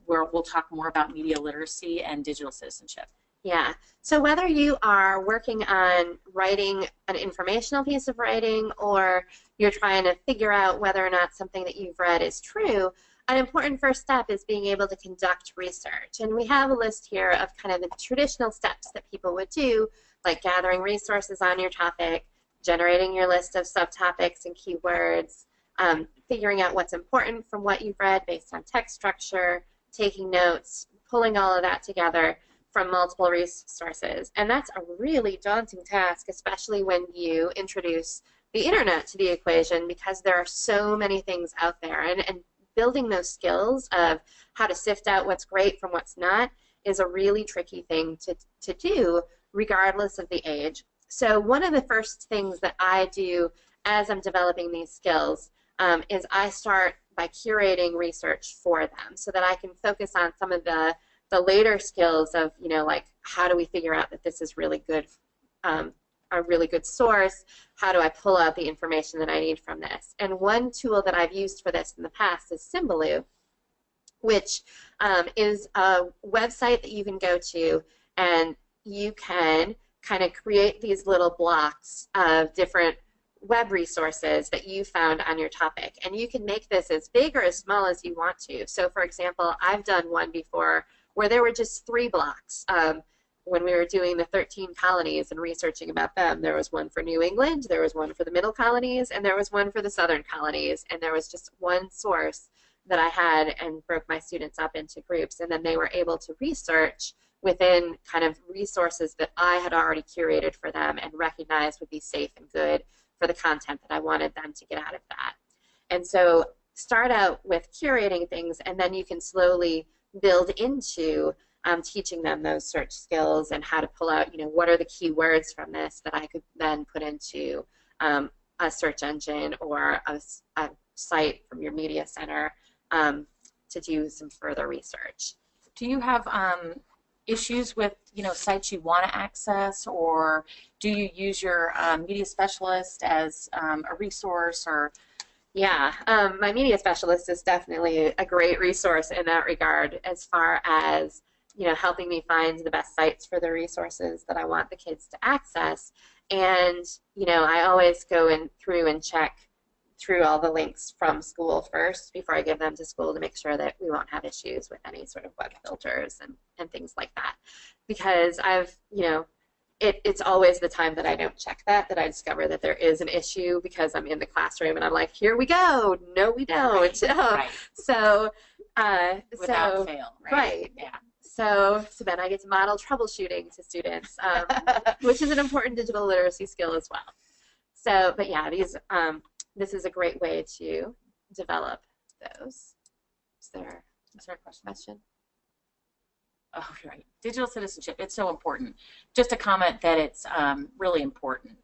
we'll talk more about media literacy and digital citizenship. Yeah, so whether you are working on writing an informational piece of writing, or you're trying to figure out whether or not something that you've read is true, an important first step is being able to conduct research. And we have a list here of kind of the traditional steps that people would do, like gathering resources on your topic, generating your list of subtopics and keywords, figuring out what's important from what you've read based on text structure, taking notes, pulling all of that together from multiple resources. And that's a really daunting task, especially when you introduce the internet to the equation, because there are so many things out there. And building those skills of how to sift out what's great from what's not is a really tricky thing to do, regardless of the age. So one of the first things that I do as I'm developing these skills is I start by curating research for them so that I can focus on some of the later skills of, like how do we figure out that this is really good, a really good source? How do I pull out the information that I need from this? And one tool that I've used for this in the past is Symbaloo, which is a website that you can go to, and you can kind of create these little blocks of different web resources that you found on your topic. And you can make this as big or as small as you want to. So for example, I've done one before where there were just 3 blocks. When we were doing the 13 colonies and researching about them, there was one for New England, there was one for the middle colonies, and there was one for the southern colonies. And there was just one source that I had and broke my students up into groups. And then they were able to research within kind of resources that I had already curated for them and recognized would be safe and good for the content that I wanted them to get out of that. And so start out with curating things, and then you can slowly build into teaching them those search skills and how to pull out, what are the key words from this that I could then put into a search engine or a site from your media center to do some further research. Do you have issues with sites you want to access, or do you use your media specialist as a resource? Or yeah, my media specialist is definitely a great resource in that regard, as far as helping me find the best sites for the resources that I want the kids to access. And I always go through and check through all the links from school first before I give them to school to make sure that we won't have issues with any sort of web filters and things like that. Because it's always the time that I don't check that I discover that there is an issue, because I'm in the classroom and I'm like, here we go. No, we don't. Right. So without fail, right? Right. Yeah. So then I get to model troubleshooting to students, which is an important digital literacy skill as well. So, but yeah, this is a great way to develop those. Is there a question? Oh, right. Digital citizenship, it's so important. Just a comment that it's really important.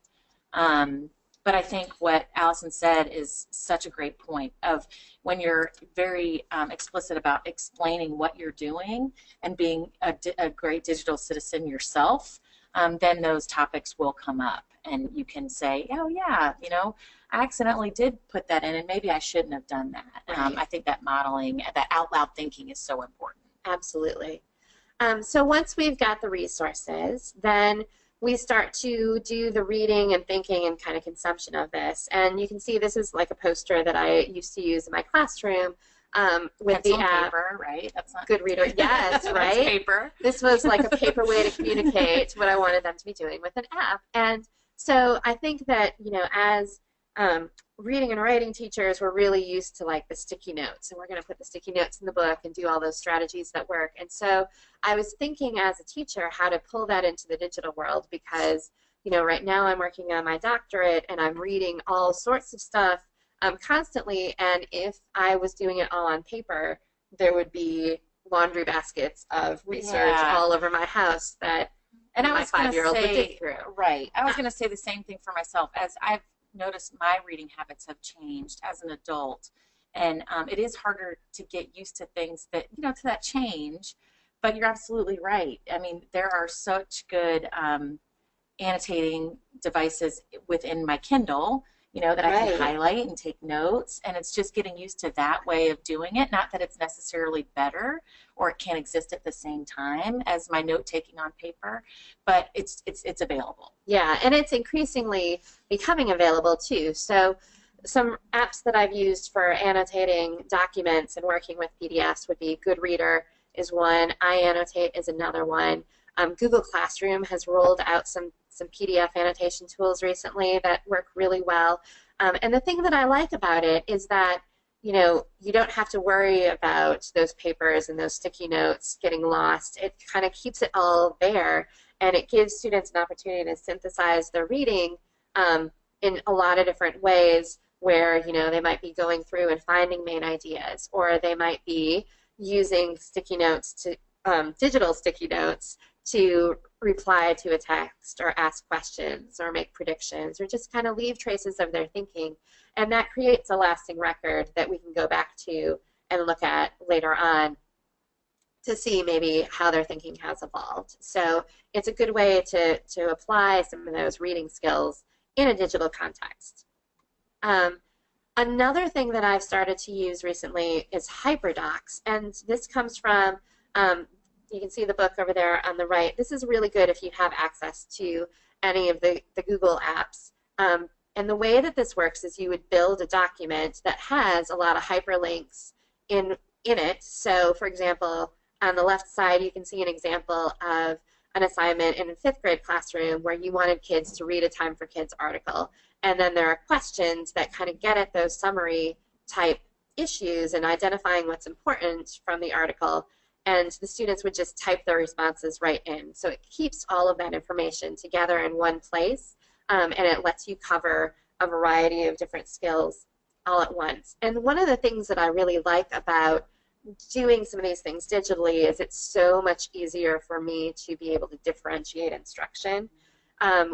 But I think what Allison said is such a great point of when you're very explicit about explaining what you're doing and being a great digital citizen yourself, then those topics will come up. And you can say, oh, yeah, I accidentally did put that in, and maybe I shouldn't have done that. Right. I think that modeling, that out loud thinking is so important. Absolutely. So once we've got the resources, then we start to do the reading and thinking and kind of consumption of this. And you can see this is like a poster that I used to use in my classroom with Pencil the app. Paper, right? That's not Good reader. Yes, right? That's paper. This was like a paper way to communicate what I wanted them to be doing with an app. And so I think that, as reading and writing teachers, we're really used to like the sticky notes, and we're going to put the sticky notes in the book and do all those strategies that work. And so I was thinking as a teacher how to pull that into the digital world, because right now I'm working on my doctorate and I'm reading all sorts of stuff constantly, and if I was doing it all on paper, there would be laundry baskets of research all over my house that my 5-year-old would dig through. Right. I was going to say the same thing for myself. As I've noticed, my reading habits have changed as an adult, and it is harder to get used to things that, to that change, but you're absolutely right. I mean, there are such good annotating devices within my Kindle, that I can highlight and take notes, and it's just getting used to that way of doing it. Not that it's necessarily better or it can't exist at the same time as my note-taking on paper, but it's available. Yeah, and it's increasingly becoming available too. So some apps that I've used for annotating documents and working with PDFs would be Goodreader is one, iAnnotate is another one. Google Classroom has rolled out some PDF annotation tools recently that work really well. And the thing that I like about it is that, you know, you don't have to worry about those papers and those sticky notes getting lost. It kind of keeps it all there, and it gives students an opportunity to synthesize their reading in a lot of different ways, where, you know, they might be going through and finding main ideas, or they might be using sticky notes to digital sticky notes to reply to a text or ask questions or make predictions or just kind of leave traces of their thinking. And that creates a lasting record that we can go back to and look at later on to see maybe how their thinking has evolved. So it's a good way to apply some of those reading skills in a digital context. Another thing that I've started to use recently is hyperdocs, and this comes from, you can see the book over there on the right. This is really good if you have access to any of the Google apps. And the way that this works is you would build a document that has a lot of hyperlinks in it. So, for example, on the left side, you can see an example of an assignment in a 5th grade classroom where you wanted kids to read a Time for Kids article. And then there are questions that kind of get at those summary type issues and identifying what's important from the article. And the students would just type their responses right in. So it keeps all of that information together in one place, and it lets you cover a variety of different skills all at once. And one of the things that I really like about doing some of these things digitally is it's so much easier for me to be able to differentiate instruction,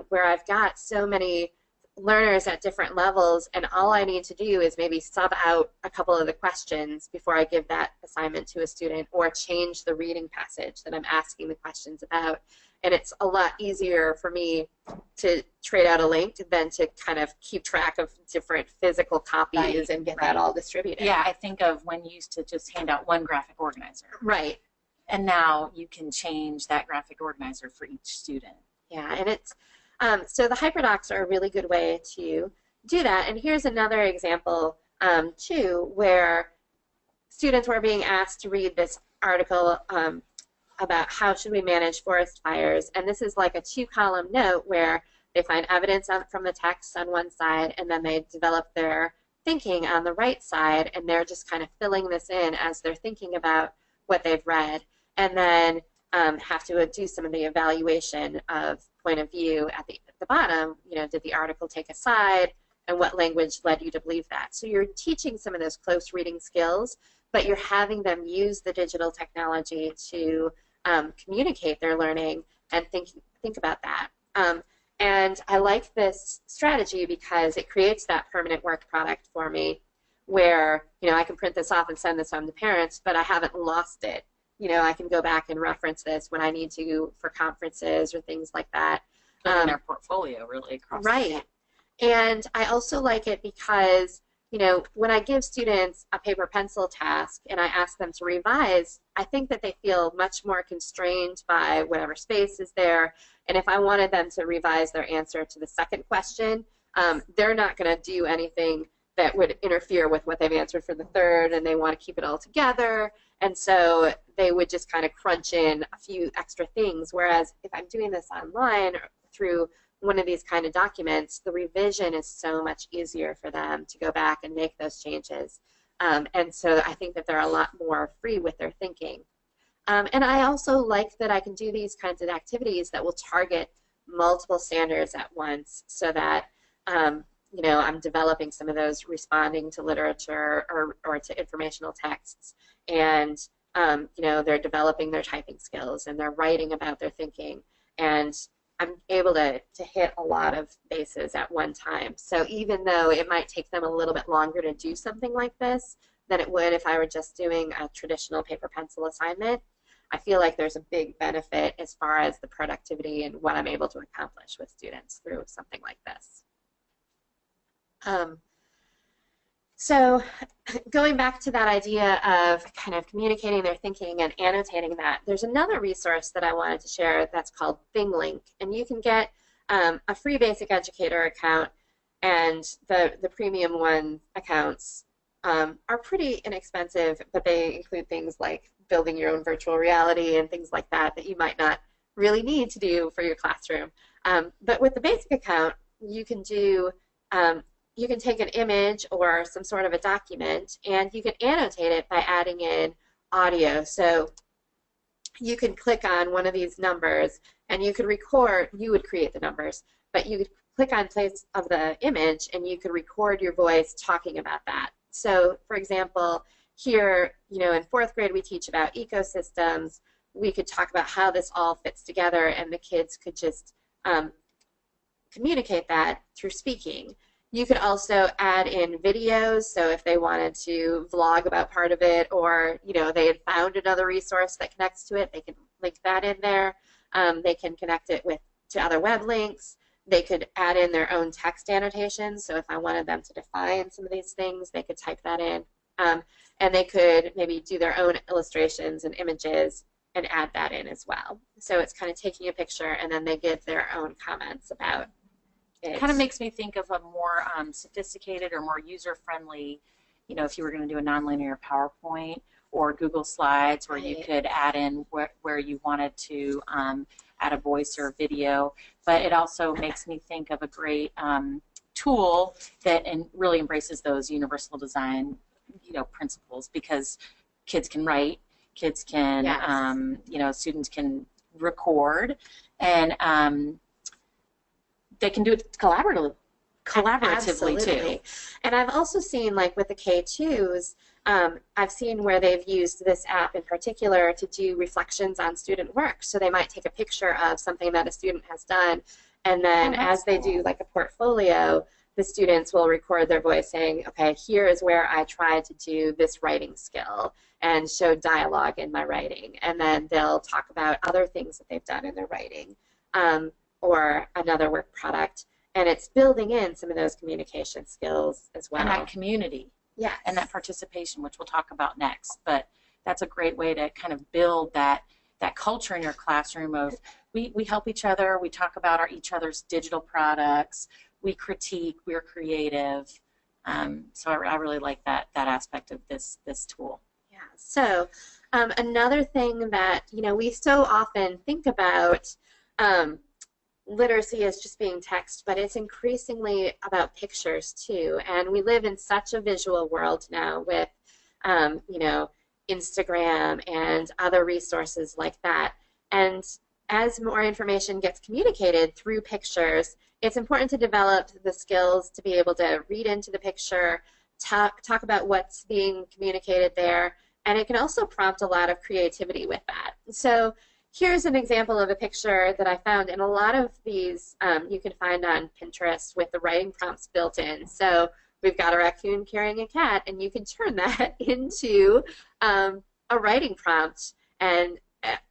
where I've got so many learners at different levels, and all I need to do is maybe sub out a couple of the questions before I give that assignment to a student, or change the reading passage that I'm asking the questions about. And it's a lot easier for me to trade out a link than to kind of keep track of different physical copies and get that all distributed. Yeah, I think of when you used to just hand out one graphic organizer. Right. And now you can change that graphic organizer for each student. Yeah, and it's so the hyperdocs are a really good way to do that. And here's another example, too, where students were being asked to read this article about how should we manage forest fires. And this is like a 2-column note where they find evidence from the text on one side, and then they develop their thinking on the right side, and they're just kind of filling this in as they're thinking about what they've read. And then have to do some of the evaluation of point of view at the bottom. You know, did the article take a side, and what language led you to believe that? So you're teaching some of those close reading skills, but you're having them use the digital technology to communicate their learning and think about that. And I like this strategy because it creates that permanent work product for me, where, you know, I can print this off and send this home to parents, but I haven't lost it. You know, I can go back and reference this when I need to for conferences or things like that. In their portfolio, really, across. Right. And I also like it because, you know, when I give students a paper pencil task and I ask them to revise, I think that they feel much more constrained by whatever space is there. And if I wanted them to revise their answer to the second question, they're not going to do anything that would interfere with what they've answered for the third, and they want to keep it all together. And so they would just kind of crunch in a few extra things. Whereas if I'm doing this online or through one of these kind of documents, the revision is so much easier for them to go back and make those changes. And so I think that they're a lot more free with their thinking. And I also like that I can do these kinds of activities that will target multiple standards at once, so that you know, I'm developing some of those responding to literature or to informational texts, and you know, they're developing their typing skills and they're writing about their thinking, and I'm able to hit a lot of bases at one time. So even though it might take them a little bit longer to do something like this than it would if I were just doing a traditional paper pencil assignment, I feel like there's a big benefit as far as the productivity and what I'm able to accomplish with students through something like this. So going back to that idea of kind of communicating their thinking and annotating that, there's another resource that I wanted to share that's called ThingLink. And you can get a free Basic Educator account, and the premium one accounts are pretty inexpensive, but they include things like building your own virtual reality and things like that that you might not really need to do for your classroom. But with the basic account, you can do, you can take an image or some sort of a document, and you can annotate it by adding in audio. So you could click on one of these numbers, and you could record, you would create the numbers, but you could click on place of the image, and you could record your voice talking about that. So, for example, here, you know, in 4th grade we teach about ecosystems. We could talk about how this all fits together, and the kids could just communicate that through speaking. You could also add in videos, so if they wanted to vlog about part of it, or, you know, they had found another resource that connects to it, they can link that in there. They can connect it to other web links. They could add in their own text annotations, so if I wanted them to define some of these things, they could type that in. And they could maybe do their own illustrations and images and add that in as well. So it's kind of taking a picture, and then they give their own comments about it. Kind of makes me think of a more sophisticated or more user-friendly, you know, if you were going to do a nonlinear PowerPoint or Google Slides, where you could add in where you wanted to add a voice or a video. But it also makes me think of a great tool that really embraces those universal design, you know, principles, because kids can write, kids can, Yes. you know, students can record, and they can do it collaboratively Absolutely. too. And I've also seen, like with the K2s, I've seen where they've used this app in particular to do reflections on student work. So they might take a picture of something that a student has done, and then as they do like a portfolio, the students will record their voice saying, okay, here is where I tried to do this writing skill and show dialogue in my writing. And then they'll talk about other things that they've done in their writing, or another work product. And it's building in some of those communication skills as well. And that community. Yes. And that participation, which we'll talk about next. But that's a great way to kind of build that culture in your classroom of we help each other, we talk about each other's digital products, we critique, we're creative. So I really like that aspect of this tool. Yeah. So another thing that, you know, we so often think about literacy as just being text, but it's increasingly about pictures too. And we live in such a visual world now with, you know, Instagram and other resources like that. And as more information gets communicated through pictures, it's important to develop the skills to be able to read into the picture, talk about what's being communicated there, and it can also prompt a lot of creativity with that. So here's an example of a picture that I found, and a lot of these you can find on Pinterest with the writing prompts built in. So we've got a raccoon carrying a cat, and you can turn that into a writing prompt. And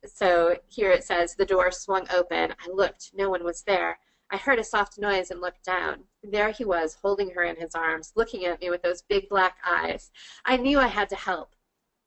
so here it says, the door swung open. I looked. No one was there. I heard a soft noise and looked down. There he was, holding her in his arms, looking at me with those big black eyes. I knew I had to help.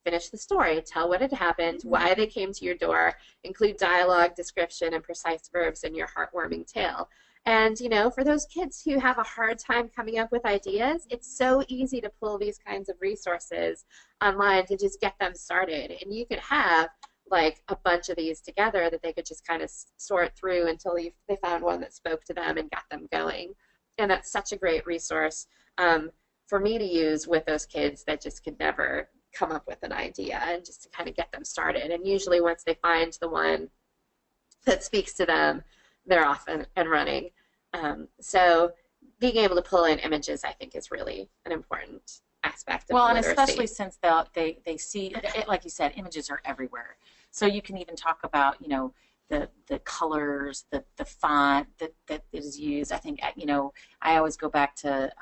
Finish the story, tell what had happened, why they came to your door, include dialogue, description, and precise verbs in your heartwarming tale. And, you know, for those kids who have a hard time coming up with ideas, it's so easy to pull these kinds of resources online to just get them started. And you could have like a bunch of these together that they could just kind of sort through until they found one that spoke to them and got them going. And that's such a great resource for me to use with those kids that just could never come up with an idea, and just to kind of get them started. And usually once they find the one that speaks to them, they're off and running. So being able to pull in images, I think, is really an important aspect of literacy. And especially since they see, like you said, images are everywhere. So you can even talk about, you know, the colors, the font that is used. I think, you know, I always go back to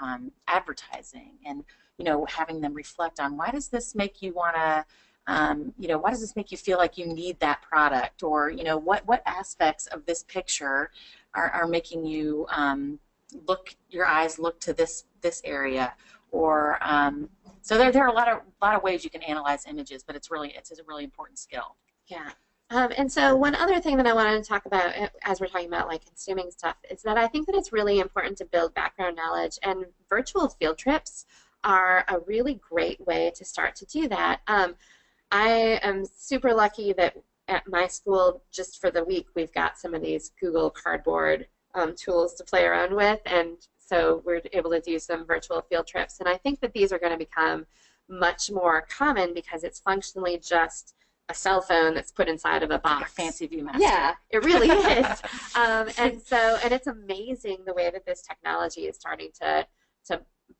advertising, and you know, having them reflect on, why does this make you want to, you know, why does this make you feel like you need that product, or, you know, what aspects of this picture are making you your eyes look to this area, or so there are a lot of ways you can analyze images, but it's a really important skill. Yeah. And so one other thing that I wanted to talk about as we're talking about like consuming stuff is that I think that it's really important to build background knowledge, and virtual field trips are a really great way to start to do that. I am super lucky that at my school, just for the week, we've got some of these Google Cardboard tools to play around with, and so we're able to do some virtual field trips. And I think that these are going to become much more common because it's functionally just a cell phone that's put inside of a box. Like a fancy Viewmaster. Yeah, it really is. And it's amazing the way that this technology is starting to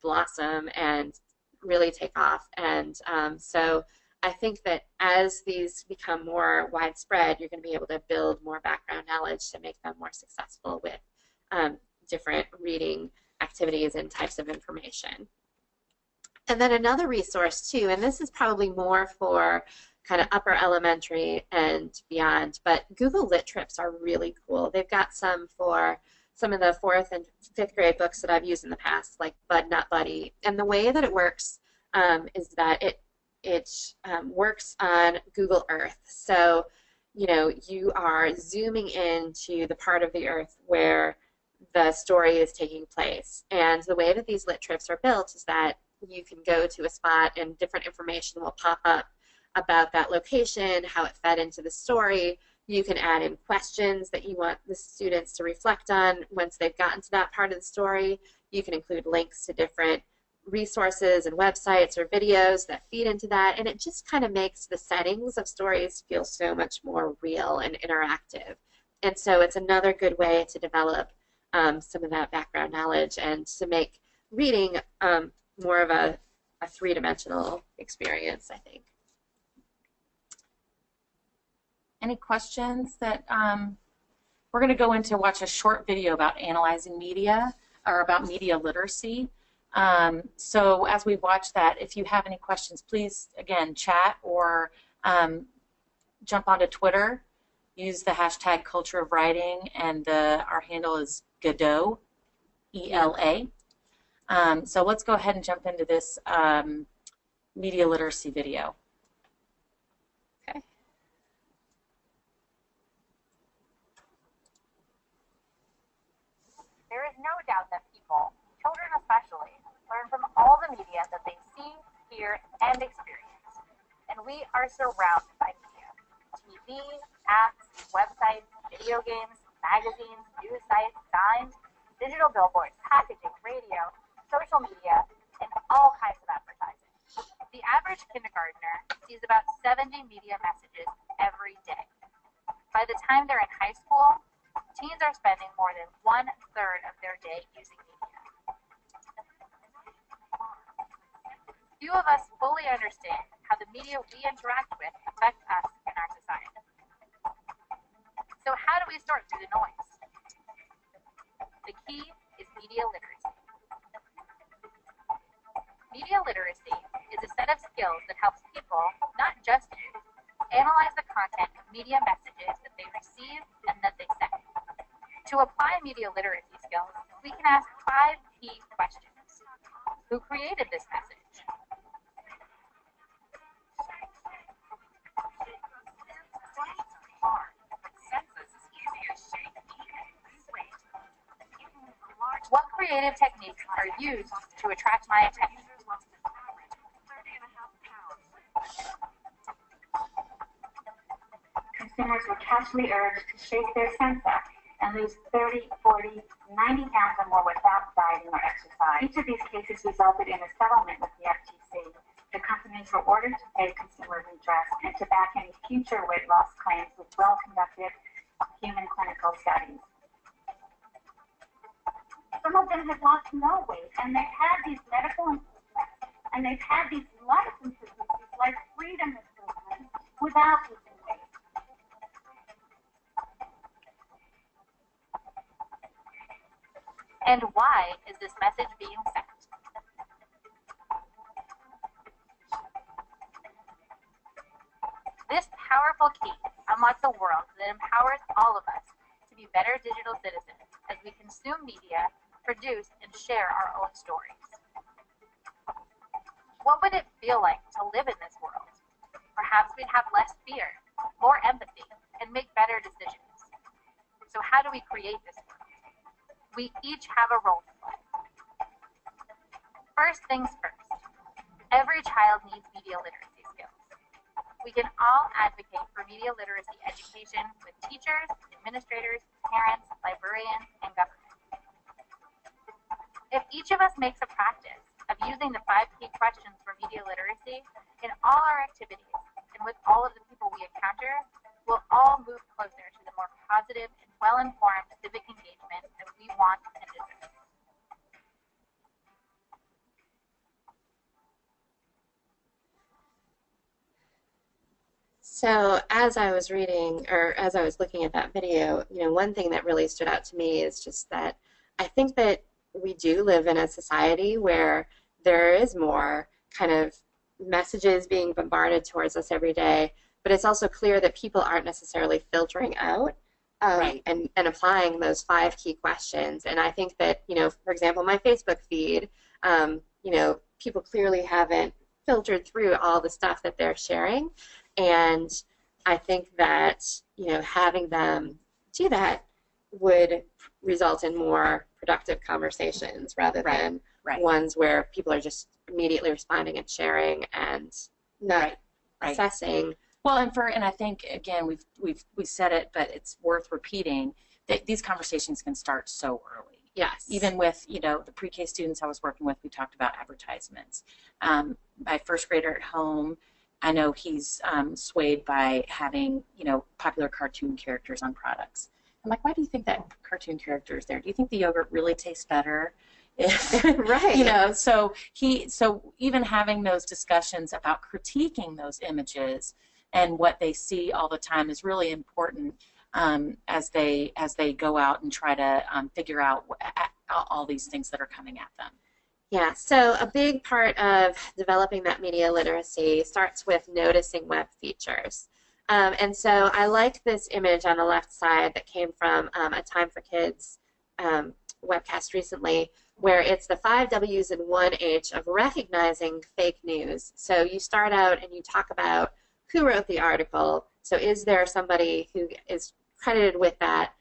blossom and really take off. And so I think that as these become more widespread, you're going to be able to build more background knowledge to make them more successful with different reading activities and types of information. And then another resource too, and this is probably more for kind of upper elementary and beyond, but Google Lit Trips are really cool. They've got some for some of the 4th and 5th grade books that I've used in the past, like Bud Not Buddy. And the way that it works is that it works on Google Earth. So, you know, you are zooming into the part of the Earth where the story is taking place. And the way that these lit trips are built is that you can go to a spot and different information will pop up about that location, how it fed into the story. You can add in questions that you want the students to reflect on once they've gotten to that part of the story. You can include links to different resources and websites or videos that feed into that, and it just kind of makes the settings of stories feel so much more real and interactive. And so it's another good way to develop some of that background knowledge and to make reading more of a three-dimensional experience, I think. Any questions that we're going to go into watch a short video about analyzing media or about media literacy. So as we watch that, if you have any questions, please, again, chat or jump onto Twitter. Use the hashtag Culture of Writing, and our handle is Godot, ELA. So let's go ahead and jump into this media literacy video. Okay. There is no doubt that people, children especially, learn from all the media that they see, hear, and experience. And we are surrounded by media. TV, apps, websites, video games, magazines, news sites, signs, digital billboards, packaging, radio, social media, and all kinds of advertising. The average kindergartner sees about 70 media messages every day. By the time they're in high school, teens are spending more than 1/3 of their day using media. Few of us fully understand how the media we interact with affect us and our society. So how do we sort through the noise? The key is media literacy. Media literacy is a set of skills that helps people, not just youth, analyze the content of media messages that they receive and that they send. To apply media literacy skills, we can ask 5 key questions. Who created this message? What creative techniques are used to attract my attention? Consumers will catch the urge to shake their sensa and lose 30, 40, 90 pounds or more without dieting or exercise. Each of these cases resulted in a settlement with the FTC. The companies were ordered to pay consumer redress and to back any future weight loss claims with well-conducted human clinical studies. Some of them have lost no weight, and they've had these medical improvements, and they've had these life improvements, like freedom improvements, without losing weight. And why is this message being sent? This powerful key unlocks a world that empowers all of us to be better digital citizens as we consume media, produce, and share our own stories. What would it feel like to live in this world? Perhaps we'd have less fear, more empathy, and make better decisions. So how do we create this world? We each have a role to play. First things first, every child needs media literacy skills. We can all advocate for media literacy education with teachers, administrators, parents, librarians, and government. If each of us makes a practice of using the 5 key questions for media literacy in all our activities and with all of the people we encounter, we'll all move closer to the more positive and well-informed civic engagement that we want and deserve. So as I was reading, or as I was looking at that video, one thing that really stood out to me is just that I think that we do live in a society where there is more kind of messages being bombarded towards us every day, but it's also clear that people aren't necessarily filtering out and applying those 5 key questions. And I think that, for example, my Facebook feed, people clearly haven't filtered through all the stuff that they're sharing. And I think that, having them do that would result in more productive conversations rather than ones where people are just immediately responding and sharing and not assessing. Well, and I think, again, we said it, but it's worth repeating that these conversations can start so early. Yes. Even with, the pre-K students I was working with, we talked about advertisements. My first grader at home, I know he's swayed by having, popular cartoon characters on products. I'm like, why do you think that cartoon character is there? Do you think the yogurt really tastes better? Right. So even having those discussions about critiquing those images and what they see all the time is really important as they go out and try to figure out all these things that are coming at them. Yeah, so a big part of developing that media literacy starts with noticing web features. And so I like this image on the left side that came from a Time for Kids webcast recently, where it's the 5 W's and 1 H of recognizing fake news. So you start out and you talk about who wrote the article. So is there somebody who is credited with that?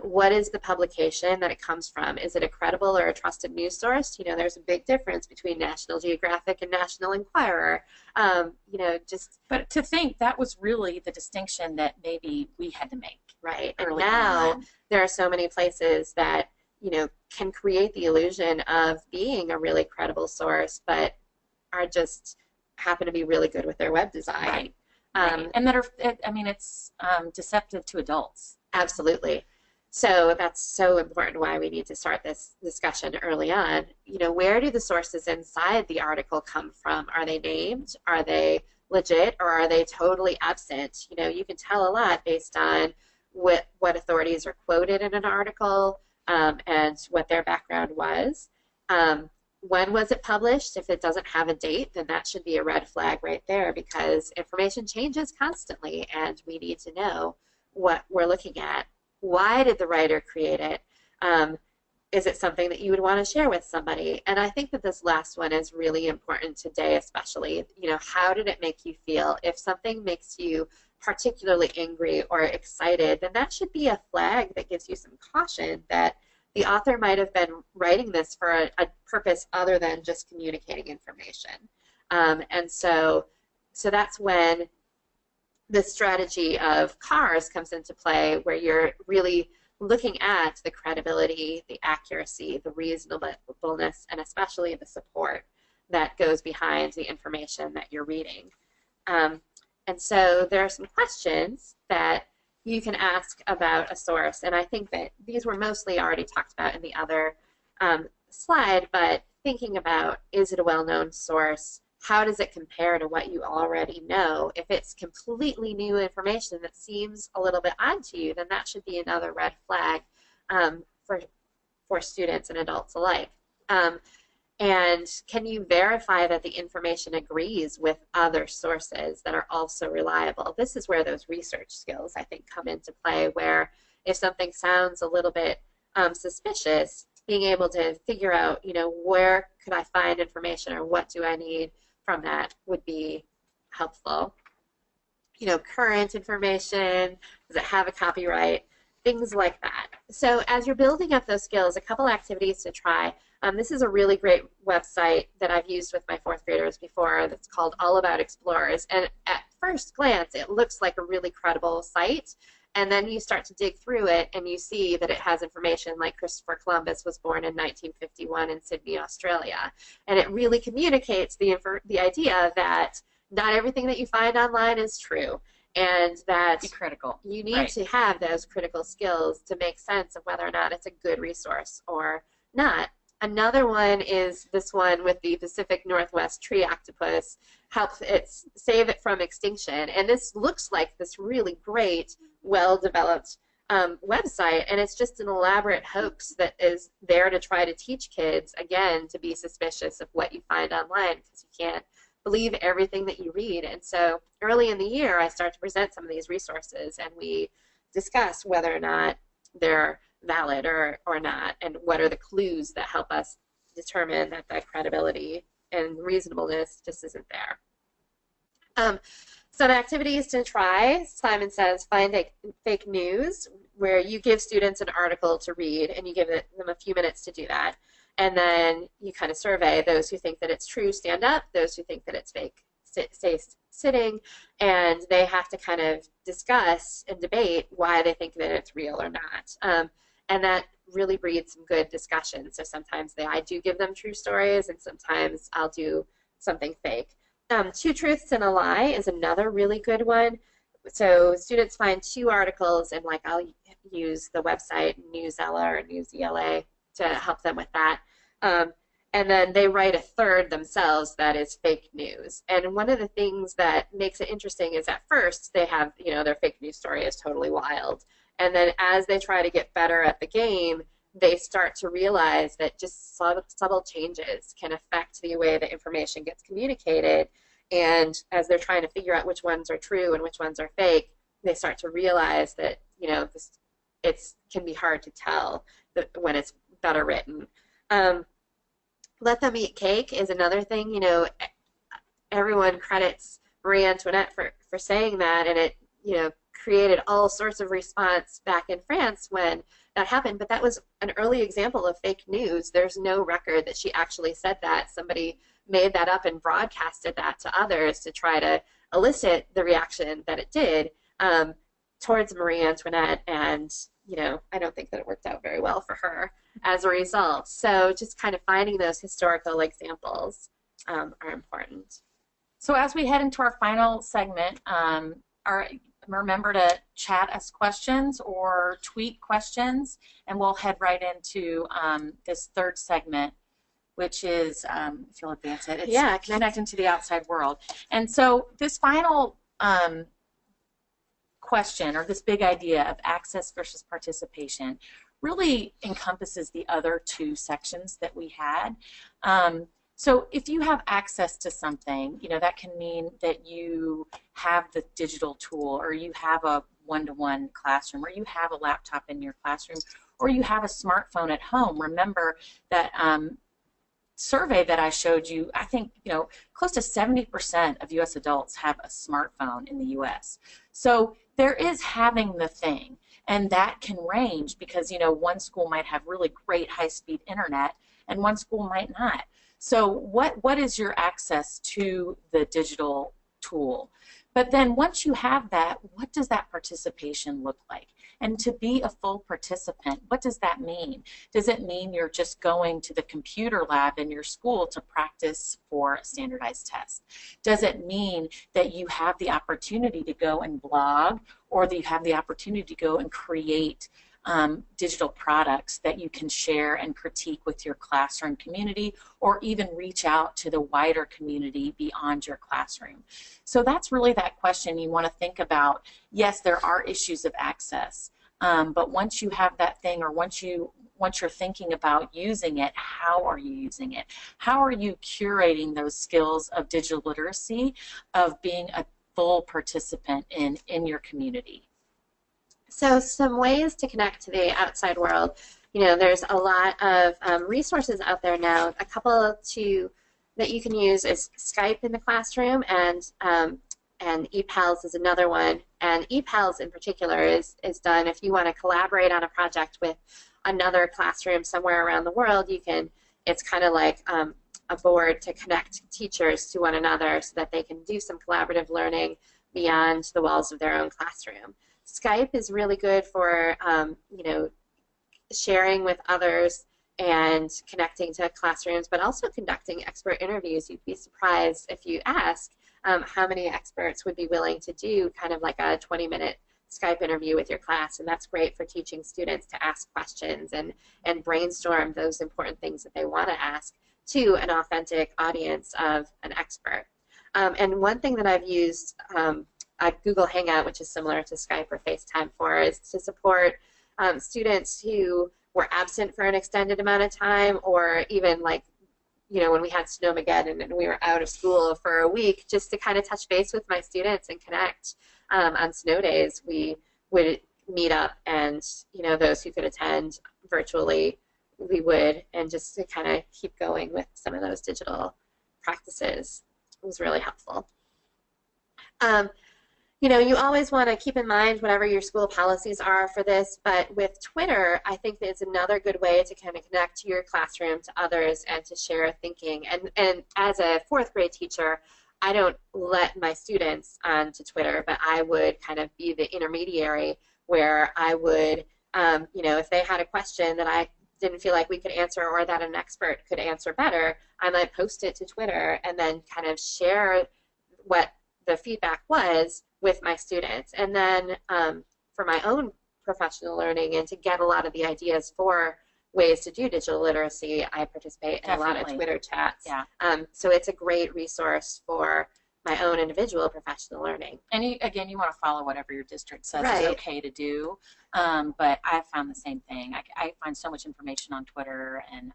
What is the publication that it comes from? Is it a credible or a trusted news source? There's a big difference between National Geographic and National Enquirer. But to think that was really the distinction that maybe we had to make. Right. And now there are so many places that, can create the illusion of being a really credible source, but are just happen to be really good with their web design. Right. And that are, it's deceptive to adults. Absolutely. So that's so important why we need to start this discussion early on. Where do the sources inside the article come from? Are they named? Are they legit? Or are they totally absent? You can tell a lot based on what authorities are quoted in an article and what their background was. When was it published? If it doesn't have a date, then that should be a red flag right there, because information changes constantly and we need to know what we're looking at. Why did the writer create it? Is it something that you would want to share with somebody? And I think that this last one is really important today, especially. How did it make you feel? If something makes you particularly angry or excited, then that should be a flag that gives you some caution that the author might have been writing this for a purpose other than just communicating information. And so that's when the strategy of CARS comes into play, where you're really looking at the credibility, the accuracy, the reasonableness, and especially the support that goes behind the information that you're reading. And so there are some questions that you can ask about a source, and I think that these were mostly already talked about in the other slide, but thinking about, is it a well-known source? How does it compare to what you already know? If it's completely new information that seems a little bit odd to you, then that should be another red flag for students and adults alike. And can you verify that the information agrees with other sources that are also reliable? This is where those research skills, I think, come into play, where if something sounds a little bit suspicious, being able to figure out, where could I find information or what do I need from that would be helpful. Current information, does it have a copyright, things like that. So as you're building up those skills, a couple activities to try. This is a really great website that I've used with my 4th graders before that's called All About Explorers. And at first glance, it looks like a really credible site. And then you start to dig through it, and you see that it has information like Christopher Columbus was born in 1951 in Sydney, Australia. And it really communicates the idea that not everything that you find online is true, and that Be critical. you need Right. to have those critical skills to make sense of whether or not it's a good resource or not. Another one is this one with the Pacific Northwest tree octopus, save it from extinction. And this looks like this really great, well-developed website, and it's just an elaborate hoax that is there to try to teach kids, again, to be suspicious of what you find online, because you can't believe everything that you read. And so early in the year, I start to present some of these resources, and we discuss whether or not they're valid or not, and what are the clues that help us determine that the credibility and reasonableness just isn't there. Some activities to try. Simon says find fake news, where you give students an article to read, and you give them a few minutes to do that. And then you kind of survey those who think that it's true, stand up, those who think that it's fake, stay sitting, and they have to kind of discuss and debate why they think that it's real or not. And that really breeds some good discussion. So sometimes I do give them true stories, and sometimes I'll do something fake. Two truths and a lie is another really good one. So students find two articles, and I'll use the website Newsella or News ELA to help them with that. And then they write a third themselves that is fake news. And one of the things that makes it interesting is at first they have, their fake news story is totally wild. And then as they try to get better at the game, they start to realize that just subtle changes can affect the way that information gets communicated. And as they're trying to figure out which ones are true and which ones are fake, they start to realize that, it can be hard to tell when it's better written. Let them eat cake is another thing. Everyone credits Marie Antoinette for saying that, and it, created all sorts of response back in France when that happened, but that was an early example of fake news. There's no record that she actually said that. Somebody made that up and broadcasted that to others to try to elicit the reaction that it did towards Marie Antoinette, and I don't think that it worked out very well for her as a result. So just kind of finding those historical examples are important. So as we head into our final segment, remember to chat us questions or tweet questions, and we'll head right into this third segment, which is, if you'll advance it, it's connecting to the outside world. And so this final question, or this big idea of access versus participation, really encompasses the other two sections that we had. So if you have access to something, that can mean that you have the digital tool, or you have a one-to-one classroom, or you have a laptop in your classroom, or you have a smartphone at home. Remember that survey that I showed you, I think, close to 70% of U.S. adults have a smartphone in the U.S. So there is having the thing, and that can range because, one school might have really great high-speed internet, and one school might not. So what is your access to the digital tool? But then once you have that, what does that participation look like? And to be a full participant, what does that mean? Does it mean you're just going to the computer lab in your school to practice for a standardized test? Does it mean that you have the opportunity to go and blog, or that you have the opportunity to go and create digital products that you can share and critique with your classroom community, or even reach out to the wider community beyond your classroom? So that's really that question you want to think about. Yes, there are issues of access, but once you have that thing, or once you're thinking about using it, how are you using it? How are you curating those skills of digital literacy, of being a full participant in your community? So some ways to connect to the outside world. There's a lot of resources out there now. A couple that you can use is Skype in the classroom, and ePals is another one. And ePals in particular is done if you want to collaborate on a project with another classroom somewhere around the world. It's kind of like a board to connect teachers to one another so that they can do some collaborative learning beyond the walls of their own classroom. Skype is really good for, you know, sharing with others and connecting to classrooms, but also conducting expert interviews. You'd be surprised if you ask how many experts would be willing to do kind of like a 20-minute Skype interview with your class, and that's great for teaching students to ask questions and brainstorm those important things that they want to ask to an authentic audience of an expert. And one thing that I've used Google Hangout, which is similar to Skype or FaceTime for, is to support students who were absent for an extended amount of time, or even like, you know, when we had Snowmageddon and we were out of school for a week, just to kind of touch base with my students and connect. On snow days, we would meet up, and, you know, those who could attend virtually, we would, and just to kind of keep going with some of those digital practices. It was really helpful. You know, you always want to keep in mind whatever your school policies are for this, but with Twitter, I think that it's another good way to kind of connect to your classroom, to others, and to share thinking. And as a fourth grade teacher, I don't let my students onto Twitter, but I would kind of be the intermediary where I would, you know, if they had a question that I didn't feel like we could answer or that an expert could answer better, I might post it to Twitter and then kind of share what the feedback was with my students. And then for my own professional learning and to get a lot of the ideas for ways to do digital literacy, I participate in a lot of Twitter chats. Yeah. So it's a great resource for my own individual professional learning. And again, you want to follow whatever your district says Right. is okay to do. But I found the same thing. I find so much information on Twitter, and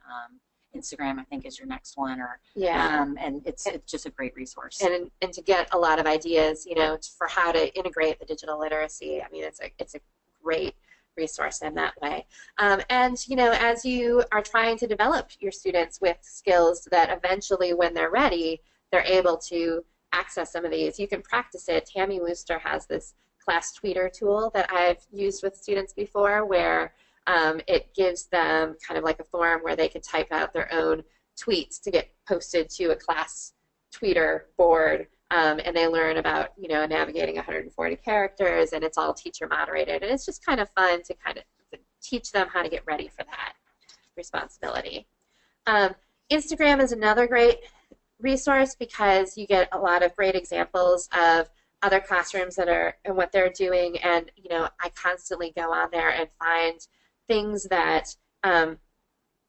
Instagram, I think, is your next one. Or Yeah. and it's just a great resource. And to get a lot of ideas, you know, for how to integrate the digital literacy. I mean, it's a great resource in that way. And, you know, as you are trying to develop your students with skills that eventually, when they're ready, they're able to access some of these, you can practice it. Tammy Wooster has this class tweeter tool that I've used with students before, where it gives them kind of like a form where they can type out their own tweets to get posted to a class tweeter board. And they learn about, you know, navigating 140 characters, and it's all teacher moderated, and it's just kind of fun to kind of teach them how to get ready for that responsibility. Instagram is another great resource because you get a lot of great examples of other classrooms that are and what they're doing, and, you know, I constantly go on there and find things that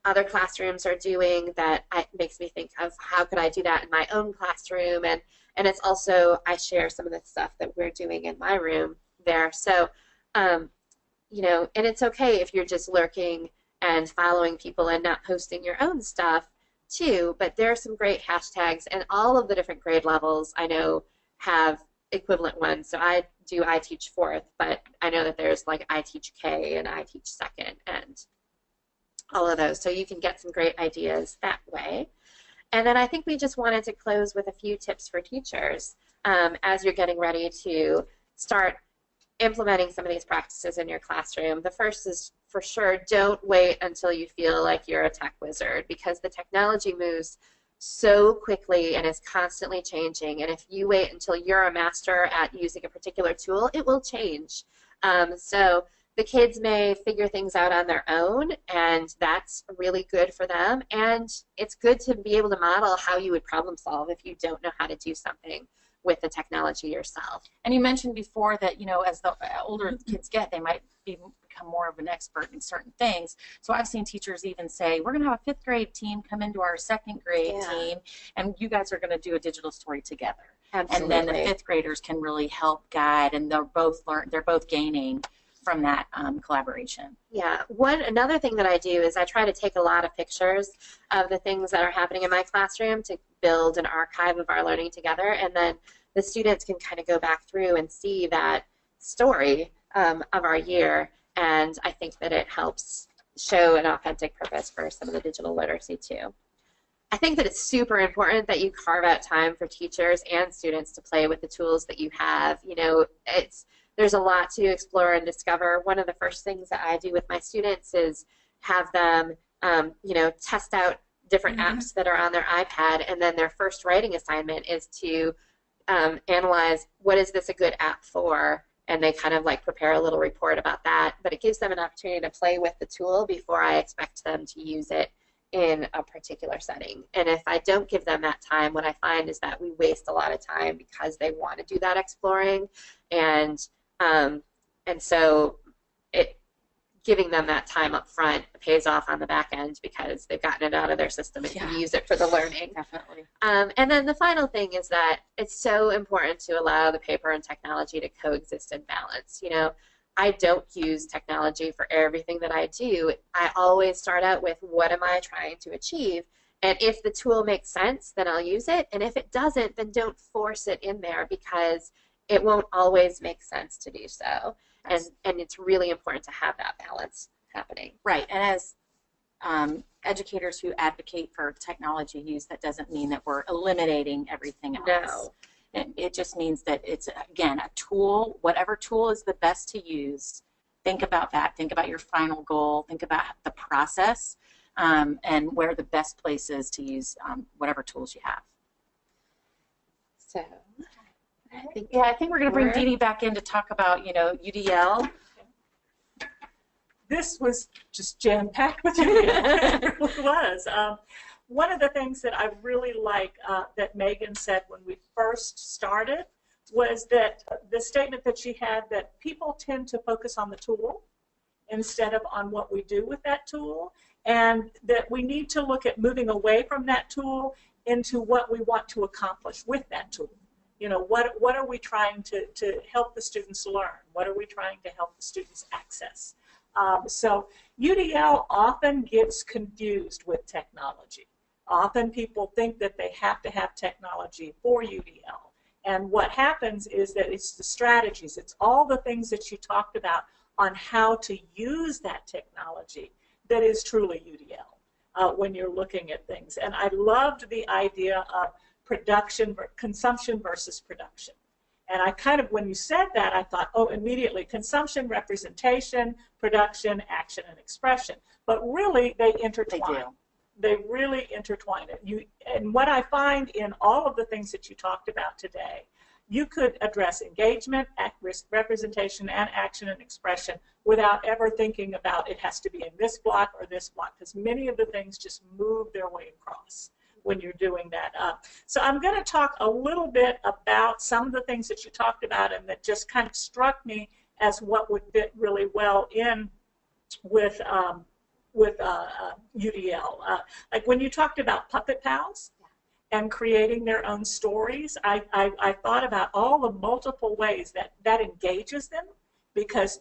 other classrooms are doing that makes me think of how could I do that in my own classroom, and it's also, I share some of the stuff that we're doing in my room there. So, you know, and it's okay if you're just lurking and following people and not posting your own stuff too, but there are some great hashtags, and all of the different grade levels I know have equivalent ones. So I teach fourth, but I know that there's like I teach K and I teach second and all of those. So you can get some great ideas that way. And then I think we just wanted to close with a few tips for teachers as you're getting ready to start implementing some of these practices in your classroom. The first is, for sure, don't wait until you feel like you're a tech wizard, because the technology moves so quickly and is constantly changing. And if you wait until you're a master at using a particular tool, it will change. So the kids may figure things out on their own, and that's really good for them. And it's good to be able to model how you would problem solve if you don't know how to do something with the technology yourself. And you mentioned before that, you know, as the older kids get, they might become more of an expert in certain things. So I've seen teachers even say, we're going to have a fifth grade team come into our second grade team, and you guys are going to do a digital story together. Absolutely. And then the fifth graders can really help guide, and they're both gaining from that collaboration. Yeah. Another thing that I do is I try to take a lot of pictures of the things that are happening in my classroom to build an archive of our learning together, and then the students can kind of go back through and see that story of our year, and I think that it helps show an authentic purpose for some of the digital literacy too. I think that it's super important that you carve out time for teachers and students to play with the tools that you have. You know, there's a lot to explore and discover. One of the first things that I do with my students is have them, you know, test out different apps that are on their iPad, and then their first writing assignment is to analyze what is this a good app for, and they kind of like prepare a little report about that. But it gives them an opportunity to play with the tool before I expect them to use it in a particular setting. And if I don't give them that time, what I find is that we waste a lot of time because they want to do that exploring, and so giving them that time up front pays off on the back end because they've gotten it out of their system and can use it for the learning. Definitely. And then the final thing is that it's so important to allow the paper and technology to coexist in balance. You know, I don't use technology for everything that I do. I always start out with what am I trying to achieve, and if the tool makes sense, then I'll use it, and if it doesn't, then don't force it in there because it won't always make sense to do so. And it's really important to have that balance happening. Right, and as educators who advocate for technology use, that doesn't mean that we're eliminating everything else. No. It just means that it's, again, a tool. Whatever tool is the best to use, think about that. Think about your final goal. Think about the process and where the best place is to use whatever tools you have. So, I think we're going to bring Dee Dee back in to talk about, UDL. This was just jam-packed with UDL. It really was. One of the things that I really like that Megan said when we first started was that the statement that she had that people tend to focus on the tool instead of on what we do with that tool, and that we need to look at moving away from that tool into what we want to accomplish with that tool. You know, what are we trying to help the students learn? What are we trying to help the students access? So UDL often gets confused with technology. Often people think that they have to have technology for UDL. And what happens is that it's the strategies, it's all the things that you talked about on how to use that technology that is truly UDL when you're looking at things. And I loved the idea of consumption versus production. And I kind of, when you said that, I thought, oh, immediately, consumption, representation, production, action, and expression. But really, they intertwine. They do. They really intertwine it. And what I find in all of the things that you talked about today, you could address engagement, representation, and action and expression without ever thinking about it has to be in this block or this block, because many of the things just move their way across when you're doing that. So I'm going to talk a little bit about some of the things that you talked about and that just kind of struck me as what would fit really well in with UDL. Like when you talked about puppet pals and creating their own stories, I thought about all the multiple ways that engages them, because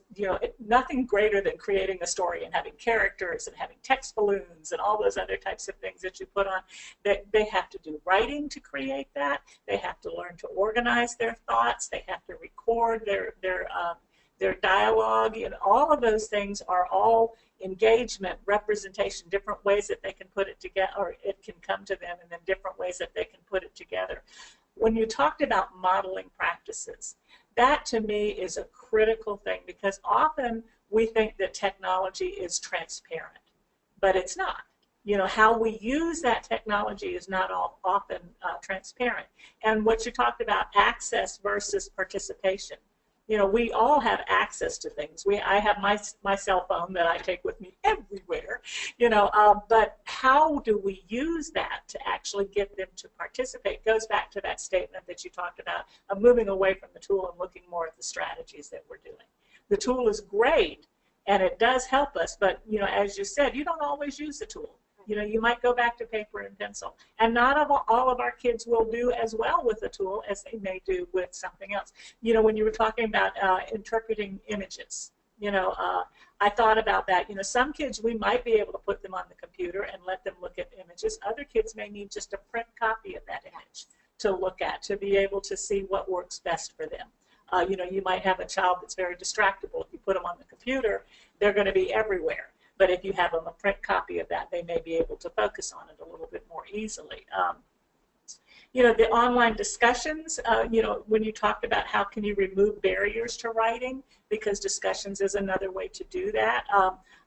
nothing greater than creating a story and having characters and having text balloons and all those other types of things that you put on. They have to do writing to create that. They have to learn to organize their thoughts. They have to record their dialogue, and all of those things are all engagement, representation, different ways that they can put it together, or it can come to them, and then different ways that they can put it together. When you talked about modeling practices, that to me is a critical thing, because often we think that technology is transparent, but it's not. How we use that technology is not often transparent. And what you talked about, access versus participation. We all have access to things. I have my cell phone that I take with me everywhere, but how do we use that to actually get them to participate? Goes back to that statement that you talked about of moving away from the tool and looking more at the strategies that we're doing. The tool is great, and it does help us, but, as you said, you don't always use the tool. You might go back to paper and pencil. And not all of our kids will do as well with the tool as they may do with something else. When you were talking about interpreting images, I thought about that. Some kids, we might be able to put them on the computer and let them look at images. Other kids may need just a print copy of that image to look at, to be able to see what works best for them. You might have a child that's very distractible. If you put them on the computer, they're going to be everywhere. But if you have them a print copy of that, they may be able to focus on it a little bit more easily. The online discussions, when you talked about how can you remove barriers to writing, because discussions is another way to do that.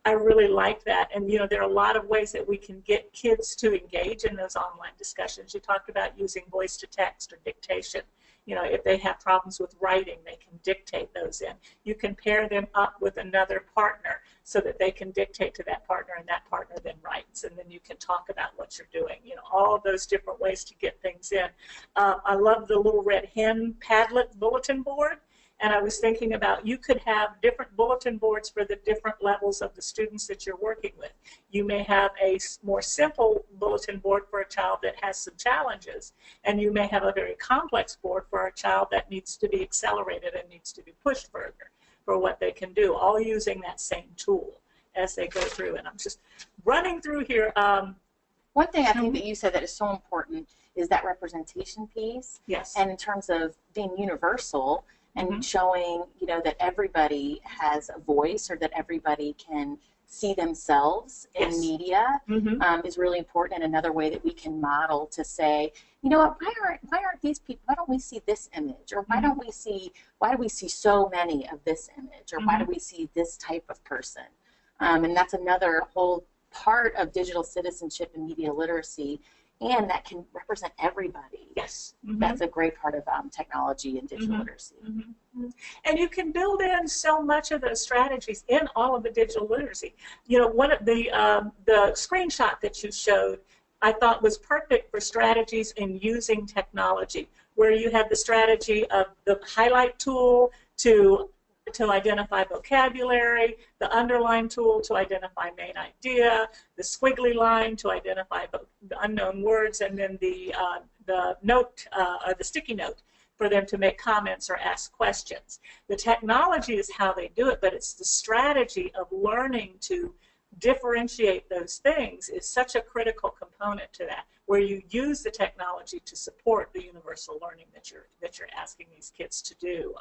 I really like that. And, there are a lot of ways that we can get kids to engage in those online discussions. You talked about using voice to text or dictation. You know, if they have problems with writing, they can dictate those in. You can pair them up with another partner so that they can dictate to that partner, and that partner then writes, and then you can talk about what you're doing. You know, all of those different ways to get things in. I love the little red hen Padlet bulletin board. And I was thinking about, you could have different bulletin boards for the different levels of the students that you're working with. You may have a more simple bulletin board for a child that has some challenges, and you may have a very complex board for a child that needs to be accelerated and needs to be pushed further for what they can do, all using that same tool as they go through. And I'm just running through here. One thing I think that you said that is so important is that representation piece. Yes. And in terms of being universal, and showing, you know, that everybody has a voice, or that everybody can see themselves in media is really important. And another way that we can model to say, you know what, why aren't these people, why don't we see this image, or why do we see so many of this image, or why do we see this type of person? And that's another whole part of digital citizenship and media literacy, and that can represent everybody. Yes. That's a great part of technology and digital literacy. And you can build in so much of those strategies in all of the digital literacy. You know, one of the screenshot that you showed, I thought was perfect for strategies in using technology, where you have the strategy of the highlight tool to identify vocabulary, the underline tool to identify main idea, the squiggly line to identify the unknown words, and then the note, or the sticky note, for them to make comments or ask questions. The technology is how they do it, but it's the strategy of learning to differentiate those things is such a critical component to that, where you use the technology to support the universal learning that you're asking these kids to do.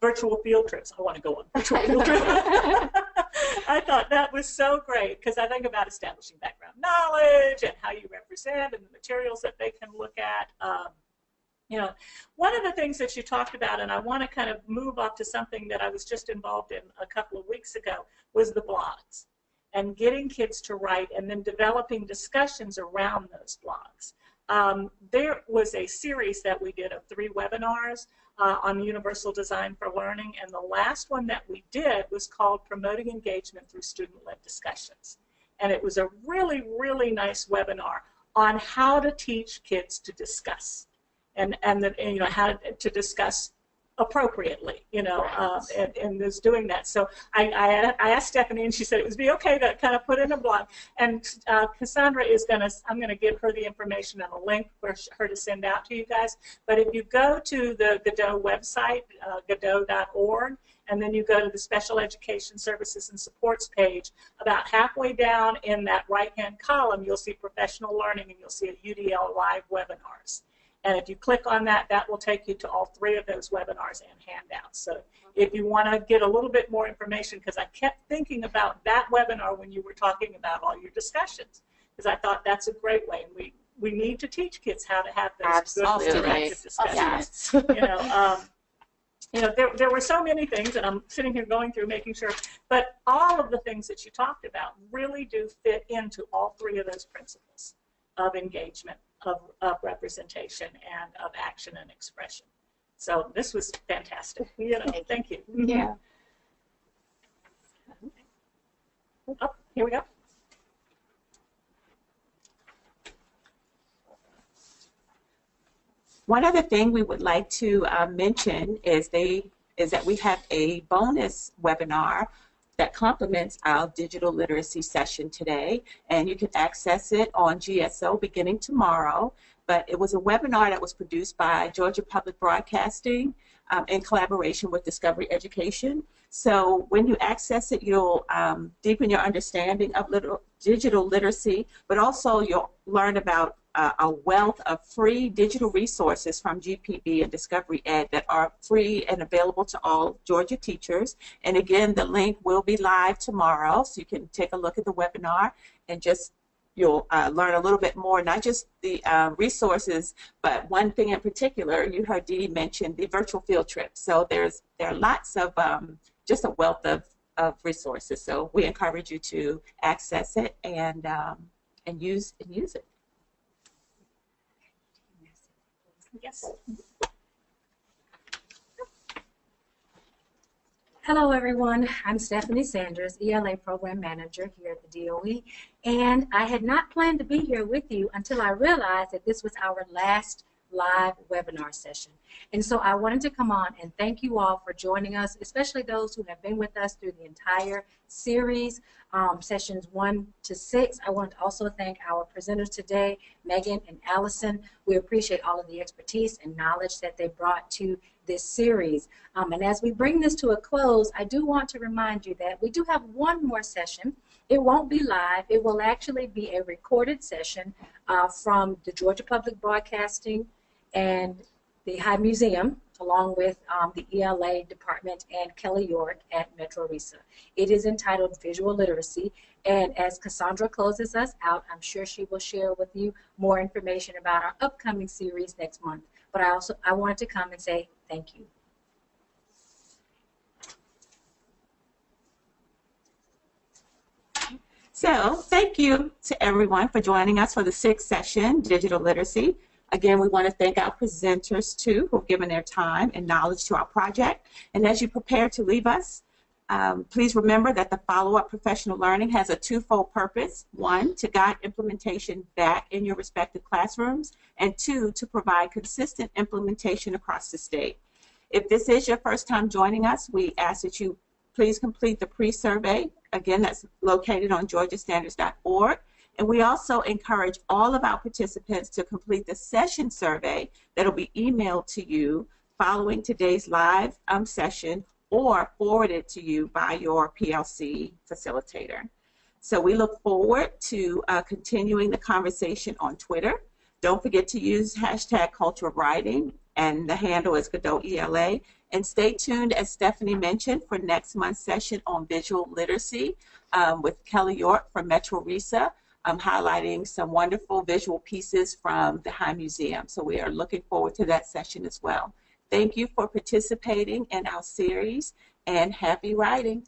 Virtual field trips. I want to go on virtual field trips. I thought that was so great, because I think about establishing background knowledge and how you represent and the materials that they can look at. You know, one of the things that you talked about, and I want to kind of move up to something that I was just involved in a couple of weeks ago, was the blogs, and getting kids to write and then developing discussions around those blogs. There was a series that we did of 3 webinars on universal design for learning, and the last one that we did was called Promoting Engagement Through Student-Led Discussions. And it was a really, really nice webinar on how to teach kids to discuss, and you know, how to discuss appropriately, you know, and is doing that. So I asked Stephanie, and she said it would be okay to kind of put in a blog. And Cassandra is I'm going to give her the information and a link for her to send out to you guys. But if you go to the Godot website, Godot.Org, and then you go to the Special Education Services and Supports page, about halfway down in that right-hand column, you'll see Professional Learning, and you'll see a UDL Live Webinars. And if you click on that, that will take you to all 3 of those webinars and handouts. So if you want to get a little bit more information, because I kept thinking about that webinar when you were talking about all your discussions, because I thought that's a great way. And we need to teach kids how to have those good productive discussions. You know, there were so many things, and I'm sitting here going through making sure, but all of the things that you talked about really do fit into all 3 of those principles of engagement, of representation, and of action and expression. So this was fantastic. You know, thank you. Yeah. Oh, here we go. One other thing we would like to mention is that we have a bonus webinar that complements our digital literacy session today, and you can access it on GSO beginning tomorrow. But it was a webinar that was produced by Georgia Public Broadcasting in collaboration with Discovery Education. So when you access it, you'll deepen your understanding of digital literacy, but also you'll learn about a wealth of free digital resources from GPB and Discovery Ed that are free and available to all Georgia teachers. And again, the link will be live tomorrow, so you can take a look at the webinar and you'll learn a little bit more, not just the resources, but one thing in particular, you heard Dee mention the virtual field trip. So there are lots of, just a wealth of resources. So we encourage you to access it and use it. Yes. Hello, everyone. I'm Stephanie Sanders, ELA Program Manager here at the DOE, and I had not planned to be here with you until I realized that this was our last live webinar session. And so I wanted to come on and thank you all for joining us, especially those who have been with us through the entire series, sessions 1 to 6. I want to also thank our presenters today, Megan and Allison. We appreciate all of the expertise and knowledge that they brought to this series. And as we bring this to a close, I do want to remind you that we do have one more session. It won't be live. It will actually be a recorded session from the Georgia Public Broadcasting and the High Museum, along with the ELA department and Kelly York at Metro RESA. It is entitled Visual Literacy, and as Cassandra closes us out, I'm sure she will share with you more information about our upcoming series next month. But I wanted to come and say thank you. So thank you to everyone for joining us for the 6th session, Digital Literacy. Again, we want to thank our presenters, too, who have given their time and knowledge to our project. And as you prepare to leave us, please remember that the follow-up professional learning has a twofold purpose. 1, to guide implementation back in your respective classrooms, and 2, to provide consistent implementation across the state. If this is your first time joining us, we ask that you please complete the pre-survey. Again, that's located on GeorgiaStandards.Org. And we also encourage all of our participants to complete the session survey that will be emailed to you following today's live session or forwarded to you by your PLC facilitator. So we look forward to continuing the conversation on Twitter. Don't forget to use hashtag Culture of Writing, and the handle is Godot ELA. And stay tuned, as Stephanie mentioned, for next month's session on visual literacy with Kelly York from Metro RESA, highlighting some wonderful visual pieces from the High Museum. So we are looking forward to that session as well. Thank you for participating in our series, and happy writing.